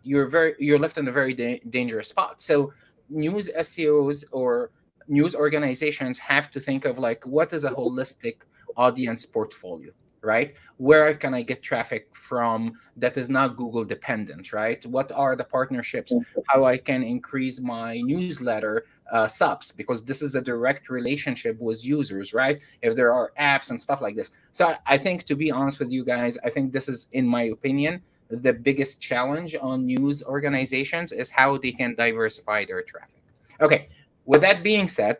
You're left in a very dangerous spot. So news SEOs or news organizations have to think of like, what is a holistic audience portfolio, right? Where can I get traffic from that is not Google dependent, right? What are the partnerships? How I can increase my newsletter subs, because this is a direct relationship with users, right? If there are apps and stuff like this. So I think, to be honest with you guys, I think this is, in my opinion, the biggest challenge on news organizations is how they can diversify their traffic. Okay, with that being said,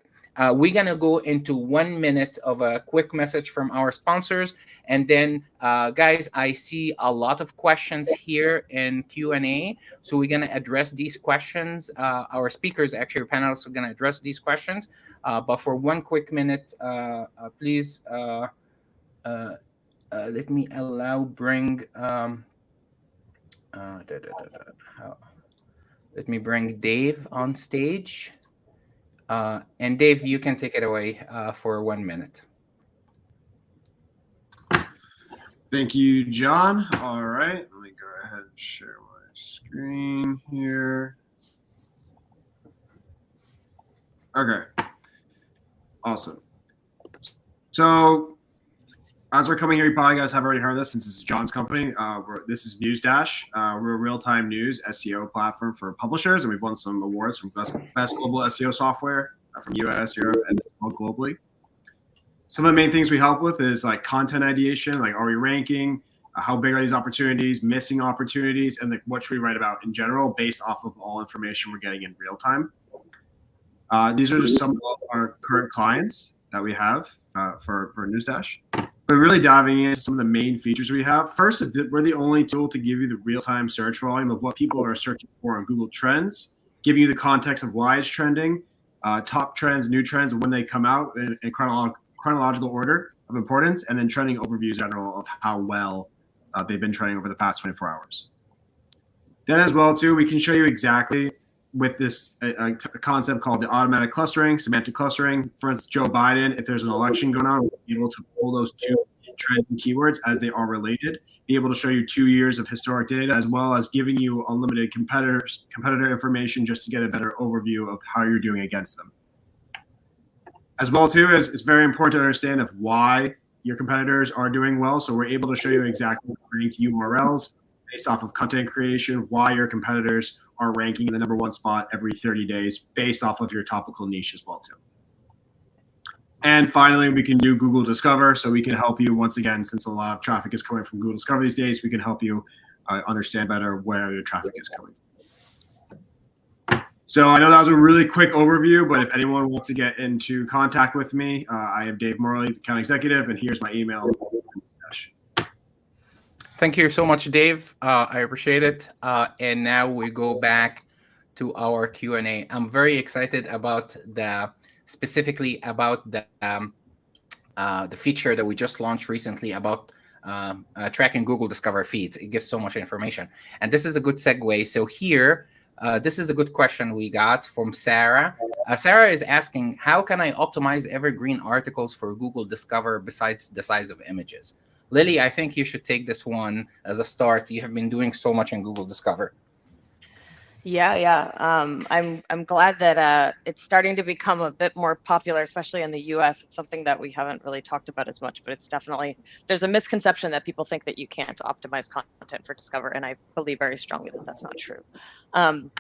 we're going to go into 1 minute of a quick message from our sponsors. And then, guys, I see a lot of questions here in Q&A. So we're going to address these questions. Our speakers, actually, our panelists, are going to address these questions. But for 1 quick minute, please let me let me bring Dave on stage. And Dave, you can take it away for 1 minute. Thank you, John. All right, let me go ahead and share my screen here. Okay, awesome. So as we're coming here, you probably guys have already heard this since this is John's company. This is NewZdash. We're a real-time news SEO platform for publishers, and we've won some awards from best global SEO software from US, Europe, and globally. Some of the main things we help with is like content ideation, like are we ranking, how big are these opportunities, missing opportunities, and like what should we write about in general based off of all information we're getting in real time. These are just some of our current clients that we have for NewZdash. But really diving into some of the main features we have. First is that we're the only tool to give you the real-time search volume of what people are searching for on Google Trends, giving you the context of why it's trending, top trends, new trends, and when they come out in chronological order of importance, and then trending overviews in general of how well they've been trending over the past 24 hours. Then as well, too, we can show you exactly with this a concept called the automatic clustering, semantic clustering. For instance, Joe Biden, if there's an election going on, we'll be able to pull those two trends and keywords as they are related, be able to show you 2 years of historic data, as well as giving you unlimited competitor information just to get a better overview of how you're doing against them. As well, too, it's very important to understand of why your competitors are doing well. So we're able to show you exactly rank URLs based off of content creation, why your competitors are ranking in the #1 spot every 30 days based off of your topical niche as well, too. And finally, we can do Google Discover, so we can help you once again, since a lot of traffic is coming from Google Discover these days, we can help you understand better where your traffic is coming from. So I know that was a really quick overview, but if anyone wants to get into contact with me, I am Dave Morley, account executive, and here's my email. Thank you so much, Dave. I appreciate it. And now we go back to our Q&A. I'm very excited about specifically about the feature that we just launched recently about tracking Google Discover feeds. It gives so much information. And this is a good segue. So here, this is a good question we got from Sarah. Sarah is asking, how can I optimize evergreen articles for Google Discover besides the size of images? Lily, I think you should take this one as a start. You have been doing so much in Google Discover. Yeah. I'm glad that it's starting to become a bit more popular, especially in the US. It's something that we haven't really talked about as much, but it's definitely, there's a misconception that people think that you can't optimize content for Discover, and I believe very strongly that that's not true.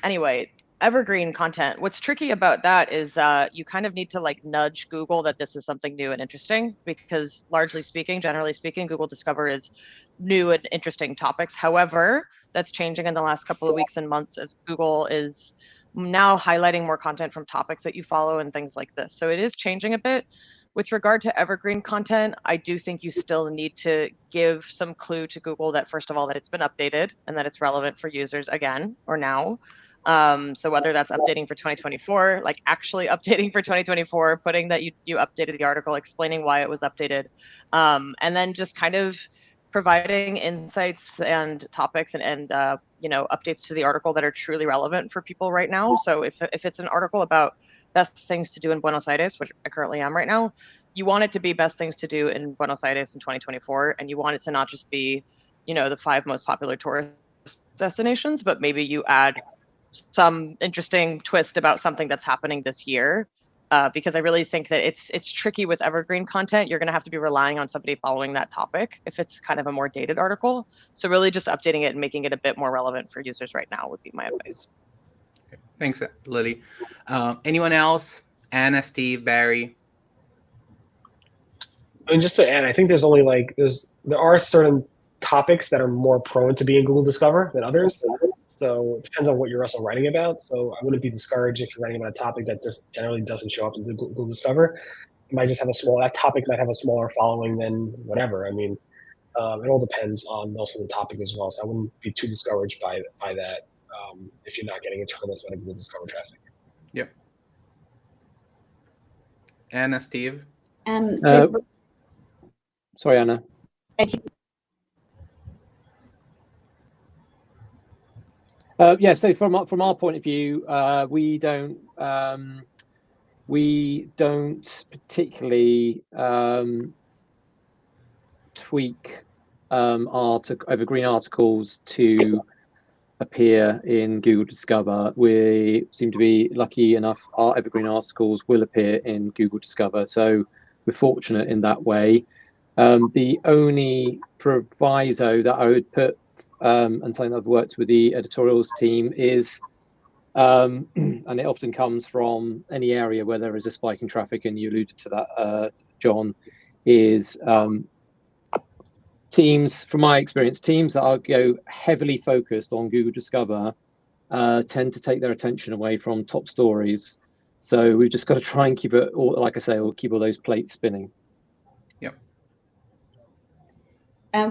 Anyway, evergreen content, what's tricky about that is you kind of need to like nudge Google that this is something new and interesting, because largely speaking, generally speaking, Google Discover is new and interesting topics. However, that's changing in the last couple of weeks and months as Google is now highlighting more content from topics that you follow and things like this. So it is changing a bit. With regard to evergreen content, I do think you still need to give some clue to Google that, first of all, that it's been updated and that it's relevant for users again or now. So whether that's updating for 2024, like actually updating for 2024, putting that you updated the article, explaining why it was updated, and then just kind of providing insights and topics and updates to the article that are truly relevant for people right now. So if it's an article about best things to do in Buenos Aires, which I currently am right now, you want it to be best things to do in Buenos Aires in 2024, and you want it to not just be, the 5 most popular tourist destinations, but maybe you add some interesting twist about something that's happening this year. Because I really think that it's tricky with evergreen content. You're going to have to be relying on somebody following that topic if it's kind of a more dated article. So really just updating it and making it a bit more relevant for users right now would be my advice. Thanks, Lily. Anyone else? Anna, Steve, Barry? I mean, just to add, I think there's only there are certain topics that are more prone to be in Google Discover than others. So it depends on what you're also writing about. So I wouldn't be discouraged if you're writing about a topic that just generally doesn't show up in Google Discover. It might just have that topic might have a smaller following than whatever. I mean, it all depends on also the topic as well. So I wouldn't be too discouraged by that if you're not getting a tremendous amount of Google Discover traffic. Yep. Anna, Steve? Sorry, Anna. So from our point of view, we don't particularly tweak evergreen articles to appear in Google Discover. We seem to be lucky enough; our evergreen articles will appear in Google Discover, so we're fortunate in that way. The only proviso that I would put, and something that I've worked with the editorials team is, and it often comes from any area where there is a spike in traffic, and you alluded to that, John, is teams, from my experience, teams that go heavily focused on Google Discover tend to take their attention away from top stories. So we've just got to try and keep it, like I say, we'll keep all those plates spinning.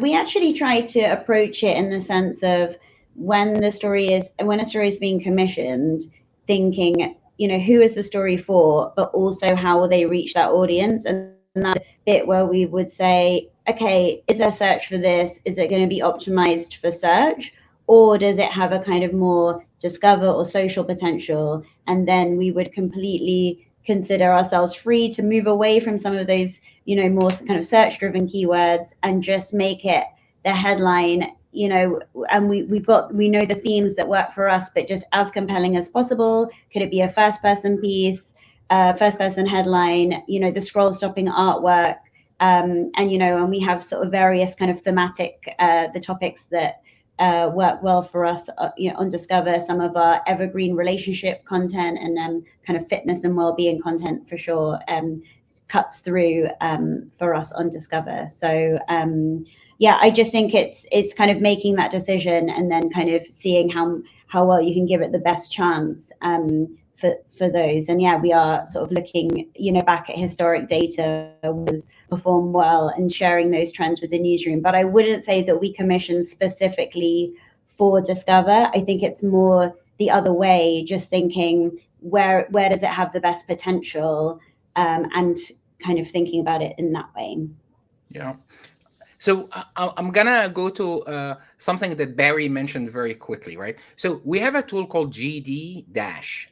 We actually try to approach it in the sense of when a story is being commissioned, thinking, who is the story for, but also how will they reach that audience? And that's a bit where we would say, okay, is there search for this? Is it going to be optimized for search? Or does it have a kind of more discover or social potential? And then we would completely consider ourselves free to move away from some of those more kind of search-driven keywords and just make it the headline, and we know the themes that work for us, but just as compelling as possible. Could it be a first-person piece, first-person headline, the scroll-stopping artwork, and we have sort of various kind of thematic, the topics that work well for us, on Discover, some of our evergreen relationship content and kind of fitness and well-being content for sure. cuts through for us on Discover. So yeah, I just think it's kind of making that decision and then kind of seeing how well you can give it the best chance for those. And yeah, we are sort of looking, back at historic data was perform well and sharing those trends with the newsroom. But I wouldn't say that we commission specifically for Discover. I think it's more the other way, just thinking where does it have the best potential, and kind of thinking about it in that way. Yeah. So I'm gonna go to something that Barry mentioned very quickly, right? So we have a tool called GD-Dash,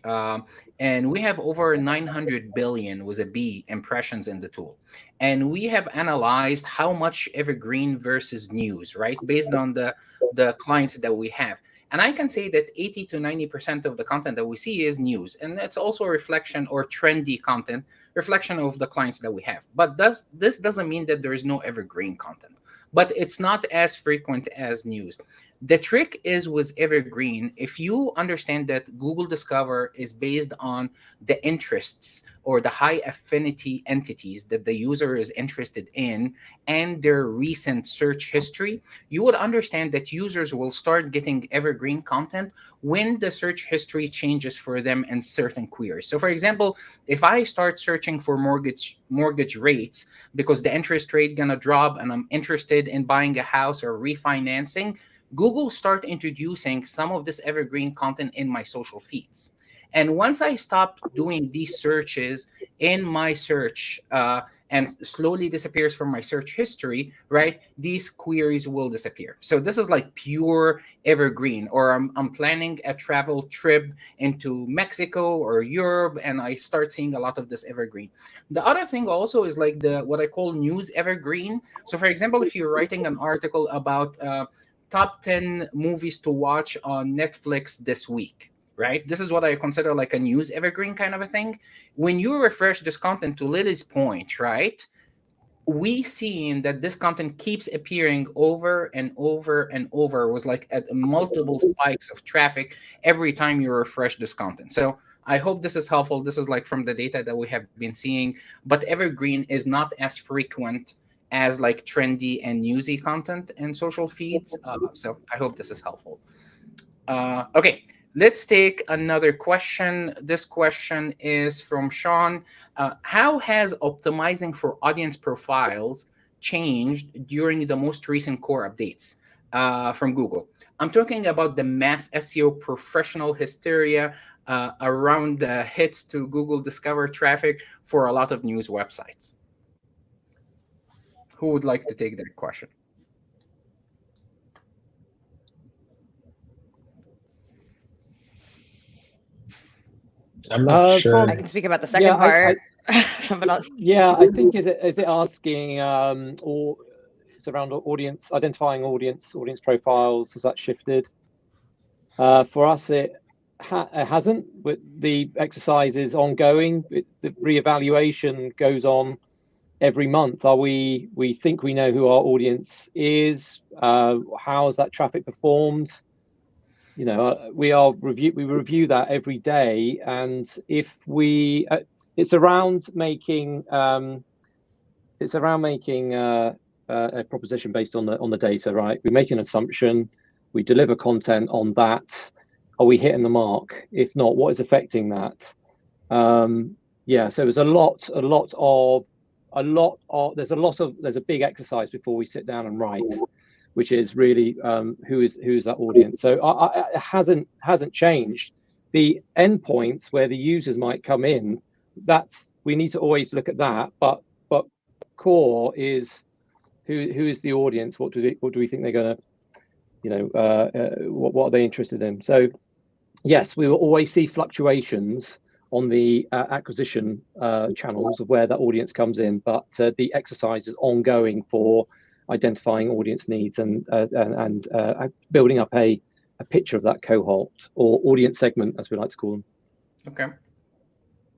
and we have over 900 billion with a B impressions in the tool. And we have analyzed how much evergreen versus news, right? Based on the clients that we have. And I can say that 80 to 90% of the content that we see is news. And that's also a reflection or trendy content, reflection of the clients that we have. But this doesn't mean that there is no evergreen content, but it's not as frequent as news. The trick is with evergreen, if you understand that Google Discover is based on the interests or the high affinity entities that the user is interested in and their recent search history, you would understand that users will start getting evergreen content when the search history changes for them in certain queries. So for example, if I start searching for mortgage rates because the interest rate gonna drop and I'm interested in buying a house or refinancing, Google start introducing some of this evergreen content in my social feeds. And once I stop doing these searches in my search and slowly disappears from my search history, right, these queries will disappear. So this is like pure evergreen. Or I'm planning a travel trip into Mexico or Europe, and I start seeing a lot of this evergreen. The other thing also is like what I call news evergreen. So for example, if you're writing an article about top 10 movies to watch on Netflix this week, right? This is what I consider like a news evergreen kind of a thing. When you refresh this content, to Lily's point, right, we seen that this content keeps appearing over and over and over, was like at multiple spikes of traffic every time you refresh this content. So I hope this is helpful. This is like from the data that we have been seeing, but evergreen is not as frequent as like trendy and newsy content in social feeds. So I hope this is helpful. Okay, let's take another question. This question is from Sean. How has optimizing for audience profiles changed during the most recent core updates from Google? I'm talking about the mass SEO professional hysteria around the hits to Google Discover traffic for a lot of news websites. Who would like to take that question? I'm not sure. I can speak about the second part. Someone else. Yeah, I think is it asking or it's around audience, identifying audience profiles. Has that shifted? For us, it hasn't. But the exercise is ongoing. The reevaluation goes on every month. We think we know who our audience is. How has that traffic performed? We review that every day, and if we it's around making a proposition based on the data, right? We make an assumption, we deliver content on that. Are we hitting the mark? If not, what is affecting that? Yeah, so there's there's a big exercise before we sit down and write, which is really who's that audience. So it hasn't changed. The endpoints where the users might come in, we need to always look at that. But core is who is the audience? What do we think they're going to, what are they interested in? So yes, we will always see fluctuations on the acquisition channels of where that audience comes in, but the exercise is ongoing for identifying audience needs and building up a picture of that cohort or audience segment, as we like to call them. Okay.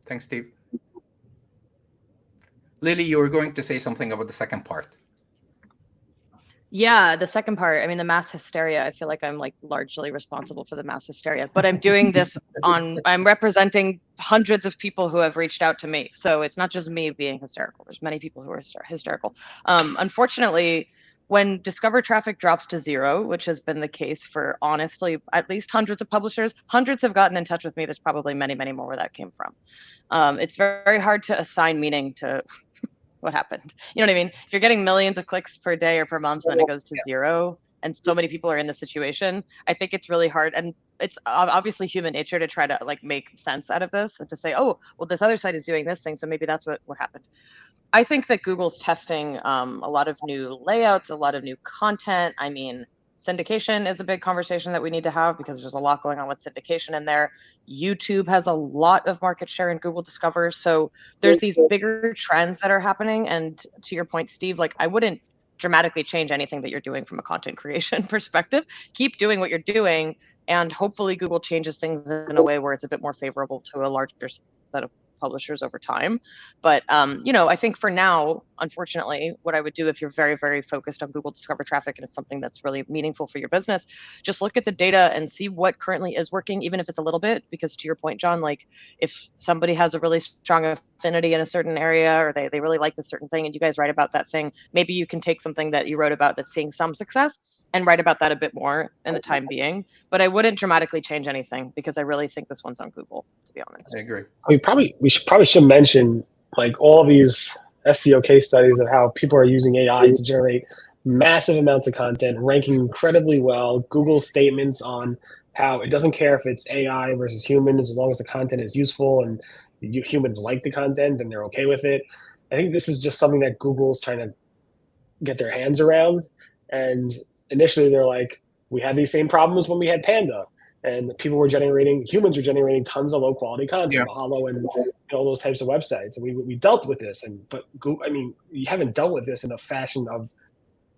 Thanks, Steve. Lily, you were going to say something about the second part. Yeah, the second part, I mean, the mass hysteria, I feel like I'm like largely responsible for the mass hysteria, but I'm doing this I'm representing hundreds of people who have reached out to me. So it's not just me being hysterical. There's many people who are hysterical. Unfortunately, when Discover traffic drops to 0, which has been the case for honestly at least hundreds of publishers, hundreds have gotten in touch with me. There's probably many, many more where that came from. It's very hard to assign meaning to what happened. You know what I mean? If you're getting millions of clicks per day or per month, and then it goes to 0, and so many people are in this situation, I think it's really hard. And it's obviously human nature to try to like make sense out of this and to say, oh, well, this other site is doing this thing, so maybe that's what happened. I think that Google's testing a lot of new layouts, a lot of new content. I mean, syndication is a big conversation that we need to have because there's a lot going on with syndication in there. YouTube has a lot of market share in Google Discover. So there's these bigger trends that are happening. And to your point, Steve, like I wouldn't dramatically change anything that you're doing from a content creation perspective. Keep doing what you're doing. And hopefully Google changes things in a way where it's a bit more favorable to a larger set of publishers over time. But, you know, I think for now, unfortunately, what I would do if you're very, very focused on Google Discover traffic and it's something that's really meaningful for your business, just look at the data and see what currently is working, even if it's a little bit, because to your point, John, like if somebody has a really strong affinity in a certain area or they really like this certain thing and you guys write about that thing, maybe you can take something that you wrote about that's seeing some success and write about that a bit more in the time being. But I wouldn't dramatically change anything because I really think this one's on Google, to be honest. I agree. We should mention like all these SEO case studies of how people are using AI to generate massive amounts of content, ranking incredibly well. Google's statements on how it doesn't care if it's AI versus humans, as long as the content is useful and humans like the content and they're okay with it. I think this is just something that Google's trying to get their hands around. And initially they're like, we had these same problems when we had Panda, and humans were generating tons of low quality content, Mahalo and all those types of websites. And we dealt with this. But I mean, you haven't dealt with this in a fashion of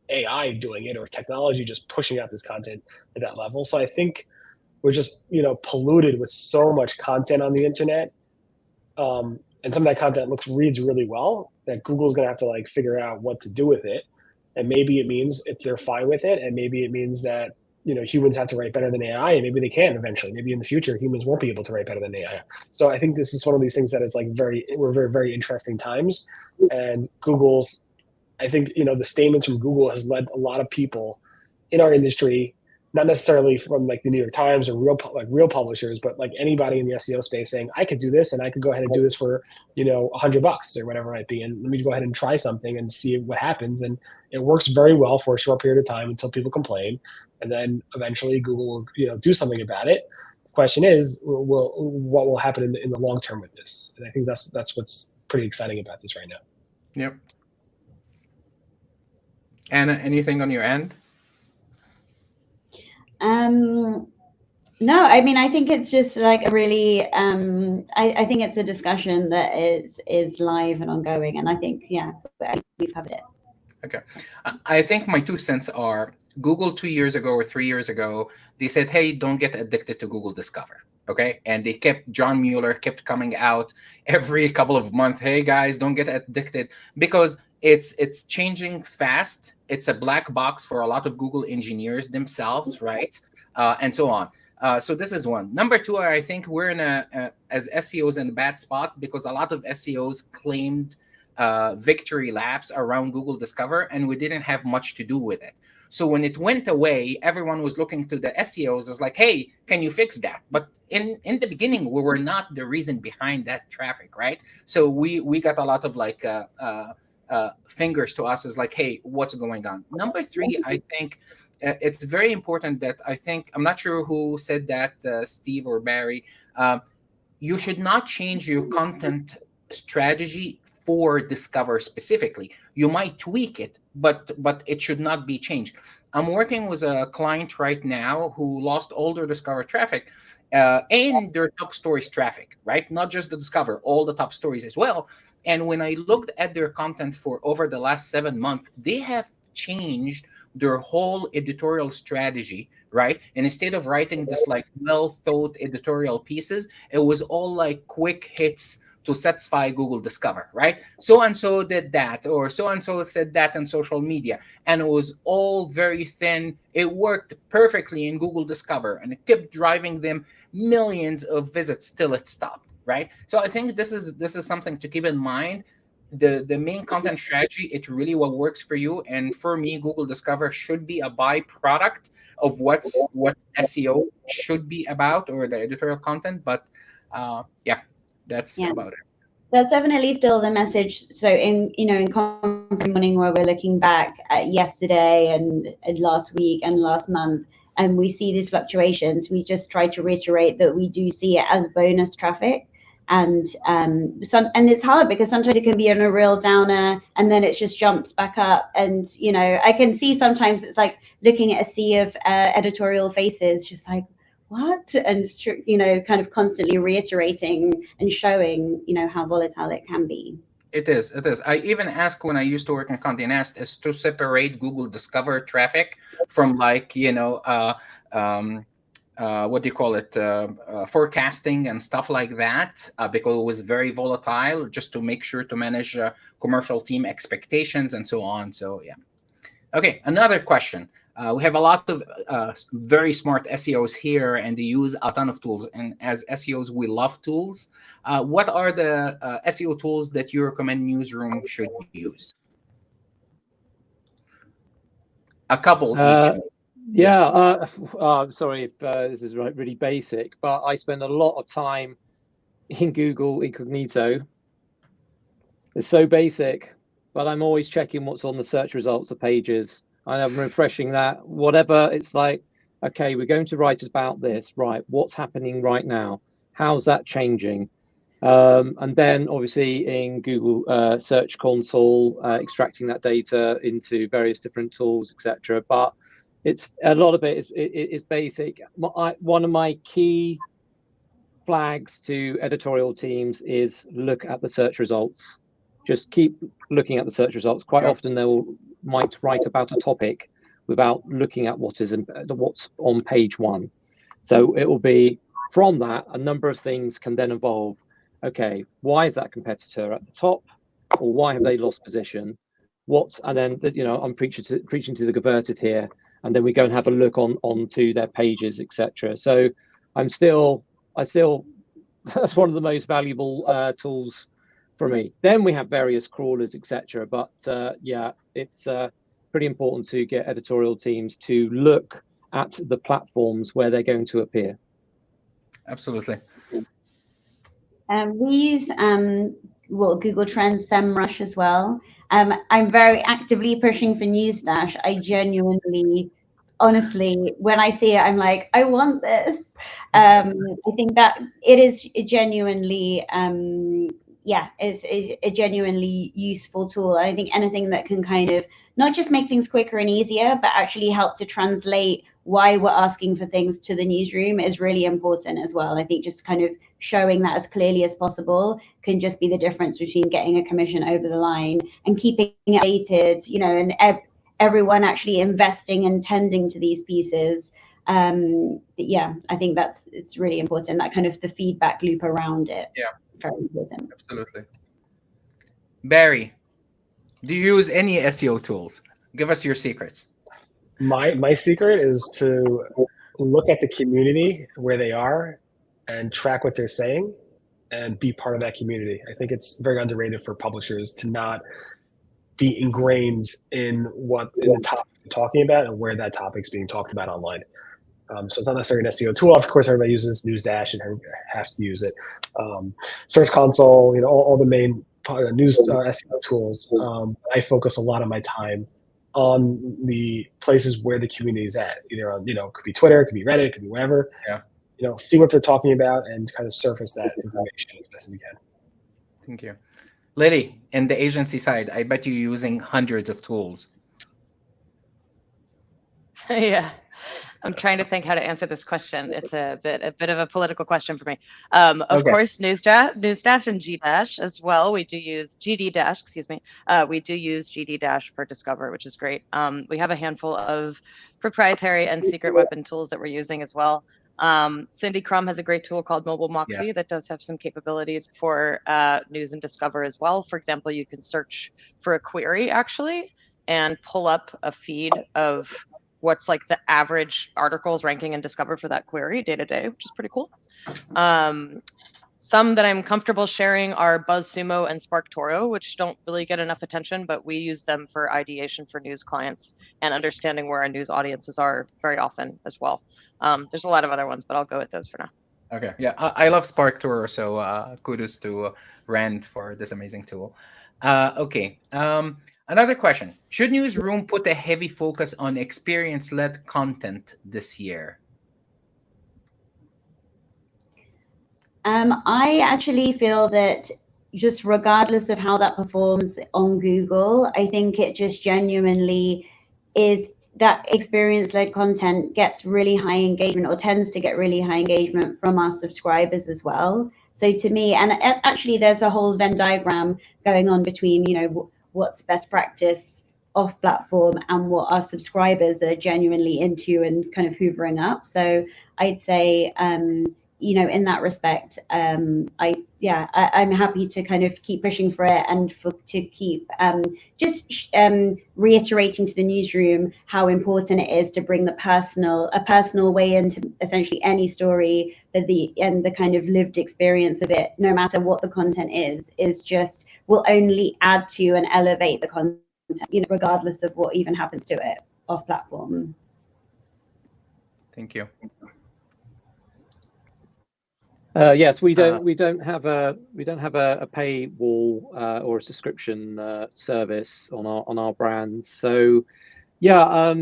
AI doing it or technology just pushing out this content at that level. So I think we're just, polluted with so much content on the internet. And some of that content reads really well that Google's going to have to like figure out what to do with it. And maybe it means if they're fine with it, and maybe it means that humans have to write better than AI, and maybe they can eventually. Maybe in the future, humans won't be able to write better than AI. So I think this is one of these things that is like we're very, very interesting times. And I think the statements from Google has led a lot of people in our industry, not necessarily from like the New York Times or real publishers, but like anybody in the SEO space saying, I could do this and I could go ahead and do this for, $100 or whatever it might be. And let me go ahead and try something and see what happens. And it works very well for a short period of time until people complain. And then eventually Google will, do something about it. The question is, what will happen in the long term with this? And I think that's what's pretty exciting about this right now. Yep. Anna, anything on your end? No, I mean, I think it's just like a really, I think it's a discussion that is live and ongoing. And I think, we've covered it. Okay. I think my 2 cents are Google 2 years ago or 3 years ago, they said, hey, don't get addicted to Google Discover. Okay. And John Mueller kept coming out every couple of months. Hey, guys, don't get addicted, because it's changing fast. It's a black box for a lot of Google engineers themselves, right? And so on. So this is one. Number 2, I think we're as SEOs in a bad spot because a lot of SEOs claimed victory laps around Google Discover, and we didn't have much to do with it. So when it went away, everyone was looking to the SEOs as like, hey, can you fix that? But in the beginning, we were not the reason behind that traffic, right? So we got a lot of like fingers to us as like, hey, what's going on? Number 3, I think it's very important that I'm not sure who said that, Steve or Barry, you should not change your content strategy for Discover specifically. You might tweak it, but it should not be changed. I'm working with a client right now who lost all their Discover traffic and their top stories traffic, right? Not just the Discover, all the top stories as well. And when I looked at their content for over the last 7 months, they have changed their whole editorial strategy, right? And instead of writing this like well-thought editorial pieces, it was all like quick hits to satisfy Google Discover, right? So-and-so did that, or so-and-so said that on social media. And it was all very thin. It worked perfectly in Google Discover, and it kept driving them millions of visits till it stopped. right? So I think this is something to keep in mind. The main content strategy, it's really what works for you. And for me, Google Discover should be a byproduct of what SEO should be about, or the editorial content. But yeah, that's about it. That's definitely still the message. So in Conference Morning, where we're looking back at yesterday and last week and last month, and we see these fluctuations, we just try to reiterate that we do see it as bonus traffic. And it's hard because sometimes it can be on a real downer and then it just jumps back up. And I can see sometimes it's like looking at a sea of editorial faces, just like, what? And kind of constantly reiterating and showing how volatile it can be. It is. I even asked when I used to work in Condé Nast is to separate Google Discover traffic from what do you call it, forecasting and stuff like that, because it was very volatile, just to make sure to manage commercial team expectations and so on. So yeah. Okay, another question. We have a lot of very smart SEOs here, and they use a ton of tools. And as SEOs, we love tools. What are the SEO tools that you recommend Newsroom should use? A couple each. Yeah, I'm sorry if this is really basic, but I spend a lot of time in Google Incognito. It's so basic, but I'm always checking what's on the search results of pages. And I'm refreshing that, whatever. It's like, okay, we're going to write about this, right? What's happening right now? How's that changing? And then obviously in Google Search Console, extracting that data into various different tools, etc. But it's a lot of it is basic. One of my key flags to editorial teams is look at the search results. Just keep looking at the search results. Quite often they might write about a topic without looking at what's on page one. So it will be from that, a number of things can then evolve. Okay, why is that competitor at the top, or why have they lost position? And then I'm preaching to the converted here, and then we go and have a look onto their pages, etc. So I still that's one of the most valuable tools for me. Then we have various crawlers, etc. But yeah, it's pretty important to get editorial teams to look at the platforms where they're going to appear. Absolutely. We use Google Trends SEMrush as well. I'm very actively pushing for NewZdash. I genuinely, honestly, when I see it, I'm like, I want this. I think that it is genuinely, it's a genuinely useful tool. I think anything that can kind of not just make things quicker and easier, but actually help to translate why we're asking for things to the newsroom is really important as well. I think just kind of showing that as clearly as possible can just be the difference between getting a commission over the line and keeping it updated, and everyone actually investing and tending to these pieces. Yeah, I think it's really important, that kind of the feedback loop around it. Yeah, very important. Absolutely. Barry, do you use any SEO tools? Give us your secrets. My secret is to look at the community where they are and track what they're saying and be part of that community. I think it's very underrated for publishers to not be ingrained in the topic they're talking about and where that topic's being talked about online. So it's not necessarily an SEO tool. Of course, everybody uses NewZdash and has to use it. Search Console, all the main news SEO tools. I focus a lot of my time on the places where the community is at, either on, it could be Twitter, it could be Reddit, it could be wherever. Yeah. See what they're talking about and kind of surface that information as best as we can. Thank you. Lily, in the agency side, I bet you're using hundreds of tools. Yeah. I'm trying to think how to answer this question. It's a bit of a political question for me. Of course, NewZdash and GDash as well. We do use GDdash, excuse me. We do use GDdash for Discover, which is great. We have a handful of proprietary and secret weapon tools that we're using as well. Cindy Crum has a great tool called Mobile Moxie that does have some capabilities for news and Discover as well. For example, you can search for a query actually and pull up a feed of what's like the average articles ranking in Discover for that query day to day, which is pretty cool. Some that I'm comfortable sharing are BuzzSumo and SparkToro, which don't really get enough attention, but we use them for ideation for news clients and understanding where our news audiences are very often as well. There's a lot of other ones, but I'll go with those for now. Okay, yeah, I love SparkToro, so kudos to Rand for this amazing tool. Okay, another question. Should Newsroom put a heavy focus on experience-led content this year? I actually feel that just regardless of how that performs on Google, I think it just genuinely is that experience-led content gets really high engagement, or tends to get really high engagement from our subscribers as well. So to me, and actually there's a whole Venn diagram going on between, you know, what's best practice off platform and what our subscribers are genuinely into and kind of hoovering up. So I'd say, you know, in that respect, I'm happy to kind of keep pushing for it, and to keep reiterating to the newsroom how important it is to bring a personal way into essentially any story, but the kind of lived experience of it, no matter what the content is just will only add to and elevate the content, you know, regardless of what even happens to it off platform. Thank you. Yes, we don't have a paywall or a subscription service on our brands. So yeah,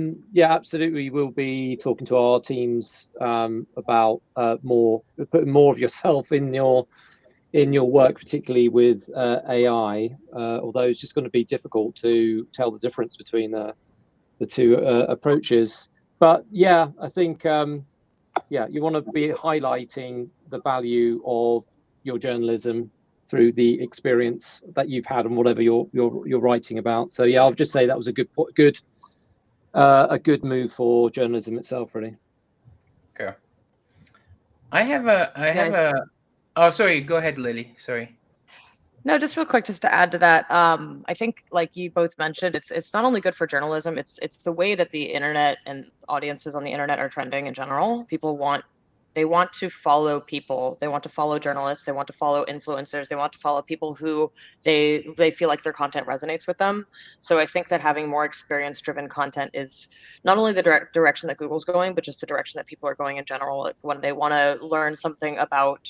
absolutely. We'll be talking to our teams about putting more of yourself in your work, particularly with AI. Although it's just going to be difficult to tell the difference between the two approaches. But yeah, I think you want to be highlighting the value of your journalism through the experience that you've had and whatever you're writing about. So yeah, I'll just say that was a good move for journalism itself, really. Okay. I have a. Oh, sorry. Go ahead, Lily. Sorry. No, just real quick, just to add to that, I think, like you both mentioned, it's not only good for journalism, it's the way that the internet and audiences on the internet are trending in general. They want to follow people, they want to follow journalists, they want to follow influencers, they want to follow people who they feel like their content resonates with them. So I think that having more experience-driven content is not only the direction that Google's going, but just the direction that people are going in general. Like when they want to learn something about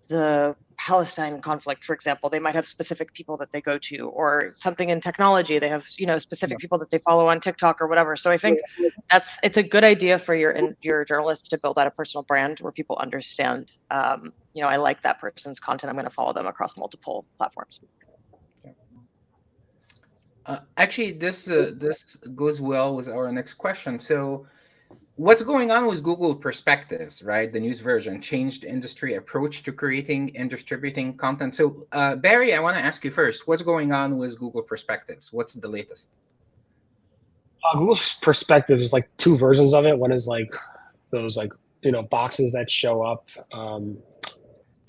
the Palestine conflict, for example, they might have specific people that they go to, or something in technology, they have, you know, specific people that they follow on TikTok or whatever. So I think it's a good idea for your journalists to build out a personal brand where people understand, you know, I like that person's content, I'm going to follow them across multiple platforms. Actually, this goes well with our next question. So what's going on with Google Perspectives, right? The news version changed industry approach to creating and distributing content. So Barry, I want to ask you first, what's going on with Google Perspectives? What's the latest? Google Perspectives is like two versions of it. One is like those, like, you know, boxes that show up.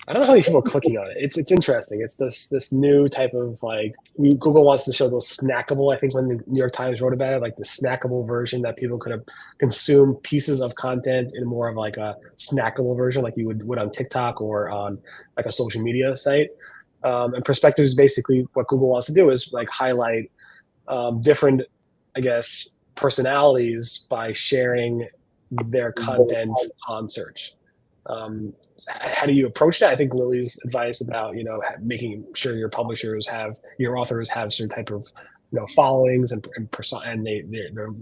I don't know how many people are clicking on it. It's interesting. It's this new type of, like, Google wants to show those snackable. I think when the New York Times wrote about it, like the snackable version that people could have consumed pieces of content in more of like a snackable version, like you would on TikTok or on like a social media site. And Perspectives, basically what Google wants to do is like highlight different, I guess, personalities by sharing their content on search. How do you approach that? I think Lily's advice about, you know, making sure your your authors have certain type of, you know, followings and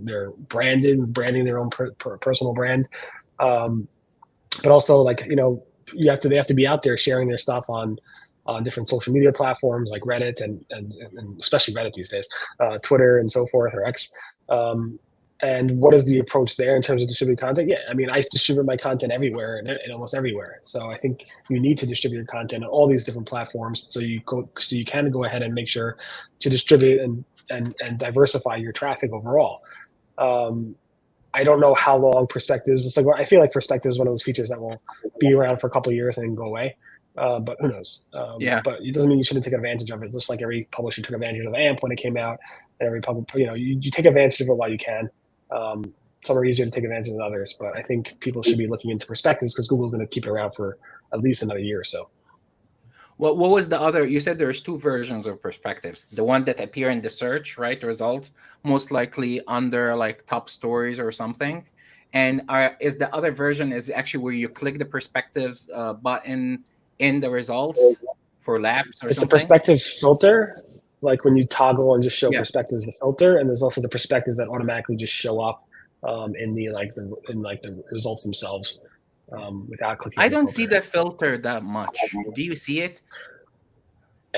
they're branding their own personal brand, but also, like, you know, they have to be out there sharing their stuff on different social media platforms like Reddit and especially Reddit these days, Twitter and so forth, or X. And what is the approach there in terms of distributing content? Yeah, I mean, I distribute my content everywhere and almost everywhere. So I think you need to distribute your content on all these different platforms so you can go ahead and make sure to distribute and diversify your traffic overall. I don't know how long Perspectives. It's like, I feel like Perspectives is one of those features that will be around for a couple of years and then go away. But who knows? Yeah. But it doesn't mean you shouldn't take advantage of it. Just like every publisher took advantage of AMP when it came out, and every you take advantage of it while you can. Some are easier to take advantage than others, but I think people should be looking into Perspectives because Google's going to keep it around for at least another year or so. What was the other? You said there's two versions of perspectives. The one that appear in the search, right? Results, most likely under like top stories or something. And is the other version is actually where you click the perspectives button in the results for labs or It's something? the perspectives filter, like when you toggle and just show Yeah. perspectives, the filter, and there's also the perspectives that automatically just show up in the results themselves without clicking. I the don't filter. see the filter that much. Do you see it?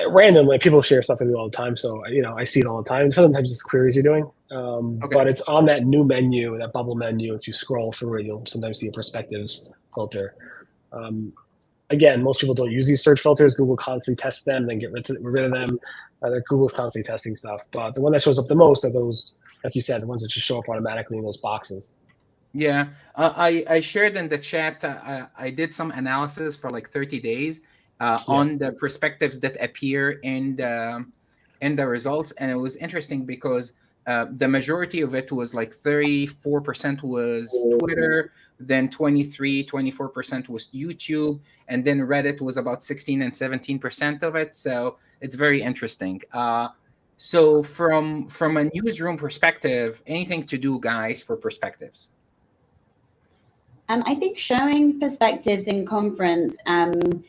Randomly, people share stuff with me all the time, so I see it all the time. Sometimes it's queries you're doing, but it's on that new menu, that bubble menu. If you scroll through it, you'll sometimes see a perspectives filter. Again, most people don't use these search filters. Google constantly tests them, then get rid of them. Google's constantly testing stuff, but the one that shows up the most are those, like you said, the ones that just show up automatically in those boxes. Yeah, I shared in the chat. I did some analysis for like 30 days on the perspectives that appear in the results, and it was interesting because the majority of it was like 34% was Twitter, then 24% was YouTube, and then Reddit was about 16 and 17% of it. So it's very interesting. So from a newsroom perspective, anything to do, guys, for perspectives? I think showing perspectives in conference and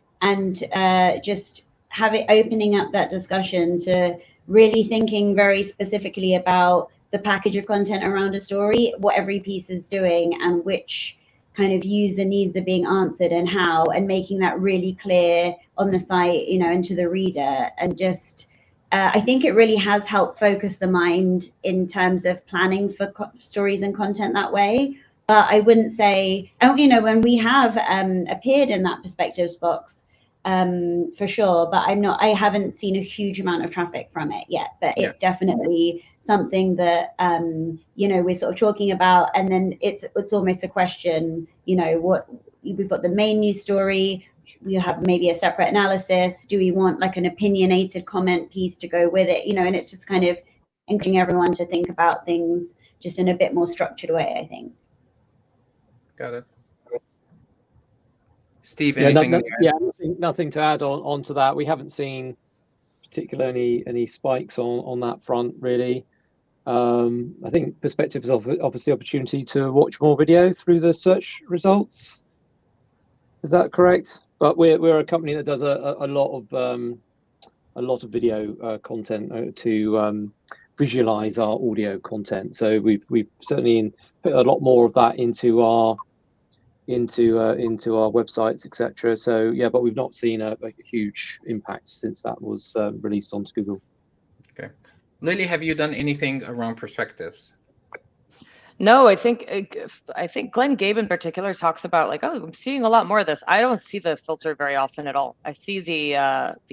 just opening up that discussion to really thinking very specifically about the package of content around a story, what every piece is doing, and which kind of user needs are being answered and how, and making that really clear on the site, and to the reader. And just, I think it really has helped focus the mind in terms of planning for stories and content that way. But I wouldn't say, when we have appeared in that perspectives box, for sure, but I haven't seen a huge amount of traffic from it yet. But it's definitely something that we're sort of talking about, and then it's almost a question. What we've got, the main news story. We have maybe a separate analysis. Do we want like an opinionated comment piece to go with it? And it's just kind of encouraging everyone to think about things just in a bit more structured way, I think. Got it. Steve, anything? Nothing to add on to that. We haven't seen particularly any spikes on that front, really. I think perspectives obviously opportunity to watch more video through the search results. Is that correct? But we're a company that does a lot of video content to visualize our audio content. So we've certainly put a lot more of that into our websites, etc. So yeah, but we've not seen a huge impact since that was released onto Google. Okay, Lily, have you done anything around perspectives? No, I think Glenn Gabe in particular talks about like, oh, I'm seeing a lot more of this. I don't see the filter very often at all. I see the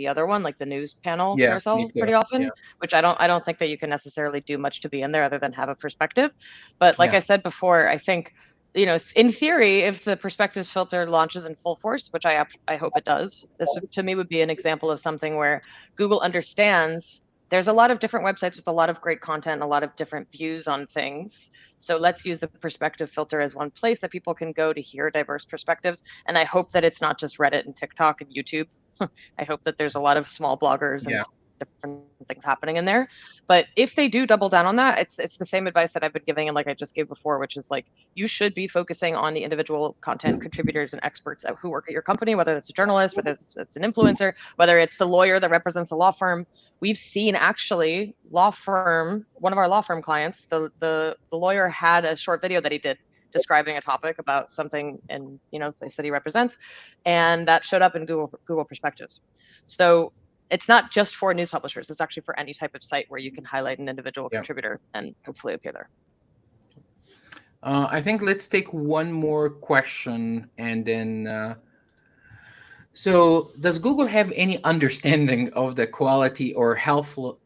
other one, like the news panel carousel, pretty often, which I don't think that you can necessarily do much to be in there other than have a perspective. But like I said before, I think, in theory, if the perspectives filter launches in full force, which I hope it does, this to me would be an example of something where Google understands there's a lot of different websites with a lot of great content and a lot of different views on things. So let's use the perspective filter as one place that people can go to hear diverse perspectives. And I hope that it's not just Reddit and TikTok and YouTube. I hope that there's a lot of small bloggers and different things happening in there. But if they do double down on that, it's the same advice that I've been giving and like I just gave before, which is like, you should be focusing on the individual content contributors and experts who work at your company, whether it's a journalist, whether it's an influencer, whether it's the lawyer that represents the law firm. We've seen actually one of our law firm clients, the lawyer had a short video that he did describing a topic about something in place that he represents, and that showed up in Google Perspectives. So it's not just for news publishers. It's actually for any type of site where you can highlight an individual contributor and hopefully appear there. I think let's take one more question and then. So does Google have any understanding of the quality or helpfulness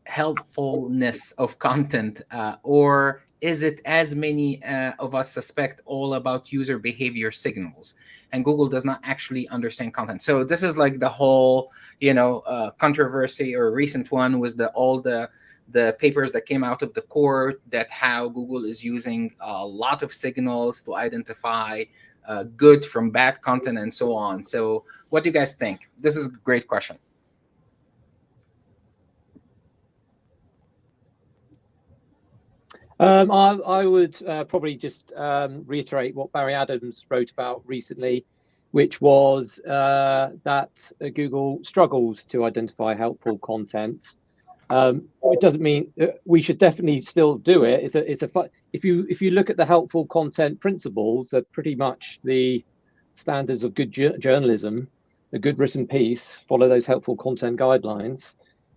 of content, or is it, as many of us suspect, all about user behavior signals, and Google does not actually understand content? So this is like the whole, controversy, or recent one was all the papers that came out of the court, that how Google is using a lot of signals to identify good from bad content and so on. So what do you guys think? This is a great question. I would probably just reiterate what Barry Adams wrote about recently, which was that Google struggles to identify helpful content. It doesn't mean we should definitely still do it. If you look at the helpful content principles, they're pretty much the standards of good journalism. A good written piece, follow those helpful content guidelines.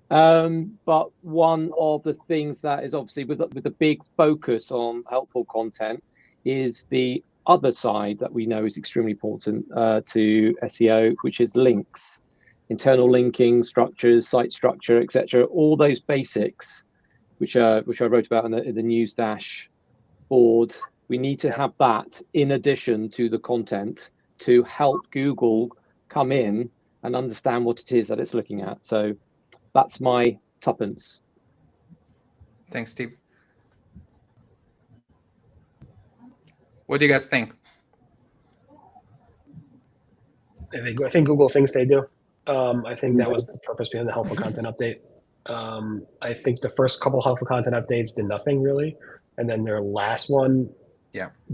But one of the things that is obviously with the big focus on helpful content is the other side that we know is extremely important to SEO, which is links, internal linking structures, site structure, etc. All those basics, which I wrote about in the NewsDash board. We need to have that in addition to the content to help Google come in and understand what it is that it's looking at. So that's my tuppence. Thanks, Steve. What do you guys think? I think Google thinks they do. I think that was the purpose behind the helpful content update. I think the first couple helpful content updates did nothing really, and then their last one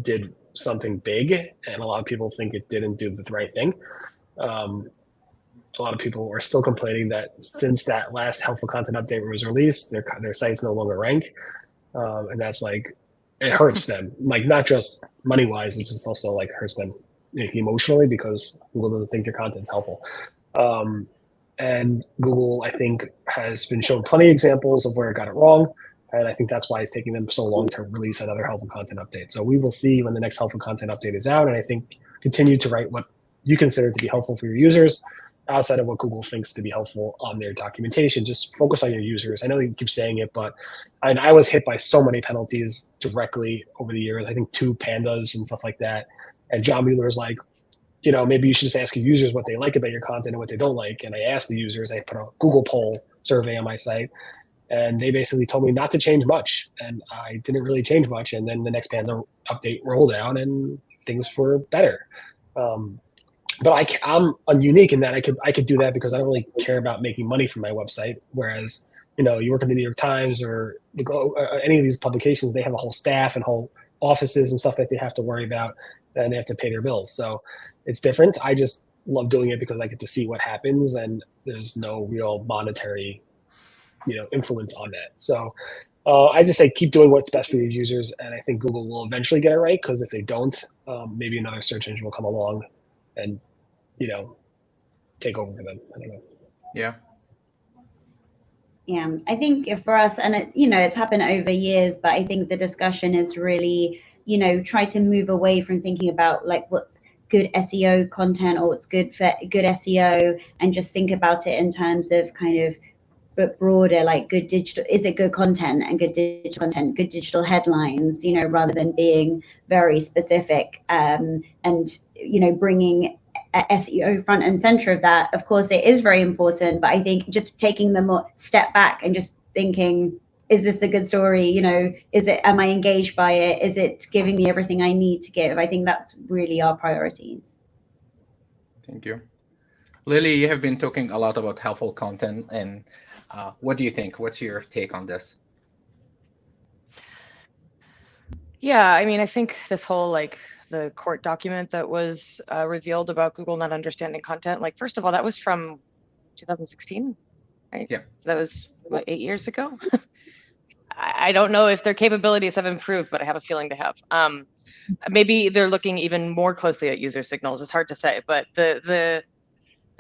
did something big, and a lot of people think it didn't do the right thing. A lot of people are still complaining that since that last helpful content update was released, their sites no longer rank, and that's like it hurts them. Like not just money wise, it's just also like hurts them emotionally because Google doesn't think their content's helpful. And Google, I think, has been shown plenty of examples of where it got it wrong. And I think that's why it's taking them so long to release another helpful content update. So we will see when the next helpful content update is out. And I think continue to write what you consider to be helpful for your users outside of what Google thinks to be helpful on their documentation. Just focus on your users. I know you keep saying it, but I was hit by so many penalties directly over the years. I think 2 pandas and stuff like that. And John Mueller's like, maybe you should just ask your users what they like about your content and what they don't like. And I asked the users, I put a Google poll survey on my site, and they basically told me not to change much. And I didn't really change much. And then the next Panda update rolled out and things were better. But I'm unique in that I could do that because I don't really care about making money from my website. Whereas, you work in the New York Times or any of these publications, they have a whole staff and whole offices and stuff that they have to worry about, and they have to pay their bills. So it's different. I just love doing it because I get to see what happens and there's no real monetary, influence on that. So I just say keep doing what's best for your users. And I think Google will eventually get it right, because if they don't, maybe another search engine will come along and, take over for them. I don't know. Yeah. Yeah, I think for us, and it's happened over years, but I think the discussion is really, try to move away from thinking about like what's good SEO content or what's good SEO, and just think about it in terms of kind of broader, like good digital, is it good content and good digital headlines, rather than being very specific, and bringing SEO front and center of that. Of course, it is very important, but I think just taking them a step back and just thinking, is this a good story? Am I engaged by it? Is it giving me everything I need to give? I think that's really our priorities. Thank you. Lily, you have been talking a lot about helpful content, and what do you think? What's your take on this? Yeah, I mean, I think this whole the court document that was revealed about Google not understanding content, first of all, that was from 2016, right? Yeah. So that was, 8 years ago? I don't know if their capabilities have improved, but I have a feeling they have. Maybe they're looking even more closely at user signals. It's hard to say, but the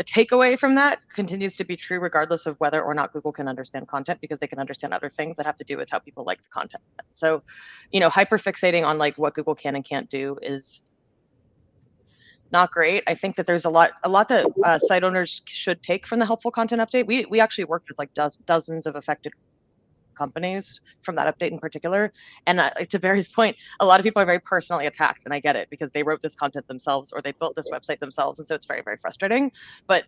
takeaway from that continues to be true regardless of whether or not Google can understand content, because they can understand other things that have to do with how people like the content. So, hyperfixating on what Google can and can't do is not great. I think that there's a lot that site owners should take from the helpful content update. We actually worked with dozens of affected companies from that update in particular. And to Barry's point, a lot of people are very personally attacked, and I get it, because they wrote this content themselves or they built this website themselves. And so it's very, very frustrating. But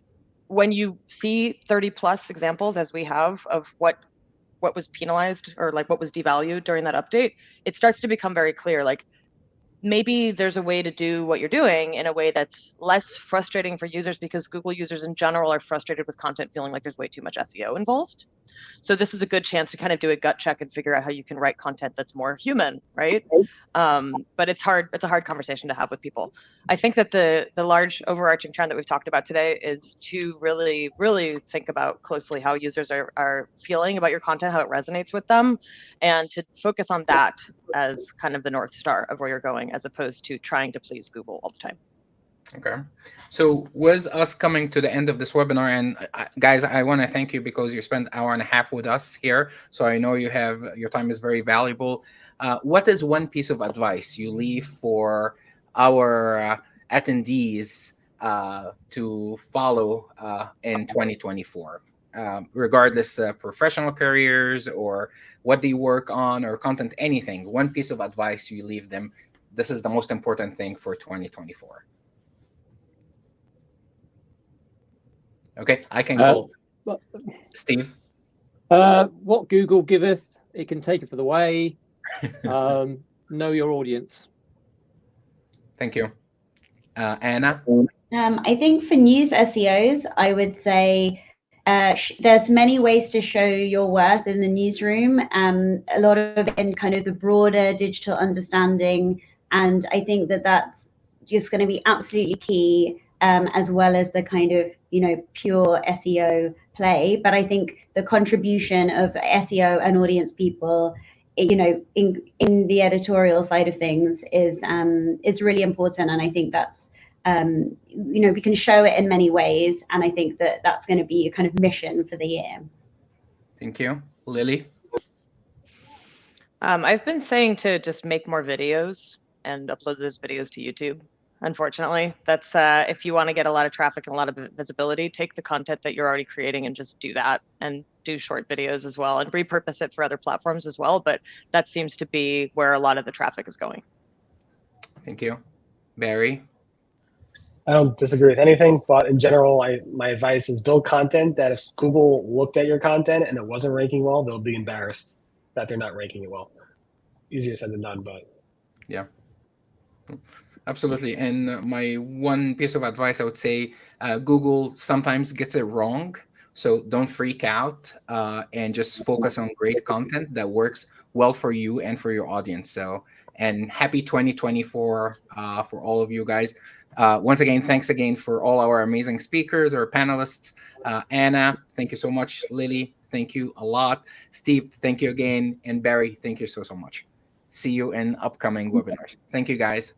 when you see 30 plus examples, as we have, of what was penalized or what was devalued during that update, it starts to become very clear, maybe there's a way to do what you're doing in a way that's less frustrating for users, because Google users in general are frustrated with content feeling like there's way too much SEO involved. So this is a good chance to kind of do a gut check and figure out how you can write content that's more human, right? But it's hard. It's a hard conversation to have with people. I think that the large overarching trend that we've talked about today is to really, really think about closely how users are feeling about your content, how it resonates with them, and to focus on that as kind of the North Star of where you're going, as opposed to trying to please Google all the time. Okay, so was us coming to the end of this webinar, and guys, I want to thank you because you spent an hour and a half with us here, so I know you have your time is very valuable. What is one piece of advice you leave for our attendees to follow in 2024, regardless professional careers or what they work on or content, anything? One piece of advice you leave them. This is the most important thing for 2024. Okay, I can call Steve. What Google giveth, it can take it for the way. Know your audience. Thank you. Anna? I think for news SEOs, I would say there's many ways to show your worth in the newsroom. A lot of it in kind of the broader digital understanding. And I think that that's just going to be absolutely key, as well as the kind of, pure SEO play. But I think the contribution of SEO and audience people, in the editorial side of things is really important. And I think that's, we can show it in many ways. And I think that that's going to be a kind of mission for the year. Thank you. Lily? I've been saying to just make more videos and upload those videos to YouTube. Unfortunately, that's if you want to get a lot of traffic and a lot of visibility, take the content that you're already creating and just do that, and do short videos as well, and repurpose it for other platforms as well. But that seems to be where a lot of the traffic is going. Thank you. Barry? I don't disagree with anything, but in general, my advice is build content that if Google looked at your content and it wasn't ranking well, they'll be embarrassed that they're not ranking it well. Easier said than done, but yeah. Absolutely. And my one piece of advice, I would say, Google sometimes gets it wrong. So don't freak out and just focus on great content that works well for you and for your audience. So, and happy 2024 for all of you guys. Once again, thanks again for all our amazing speakers, our panelists. Anna, thank you so much. Lily, thank you a lot. Steve, thank you again. And Barry, thank you so much. See you in upcoming webinars. Thank you, guys.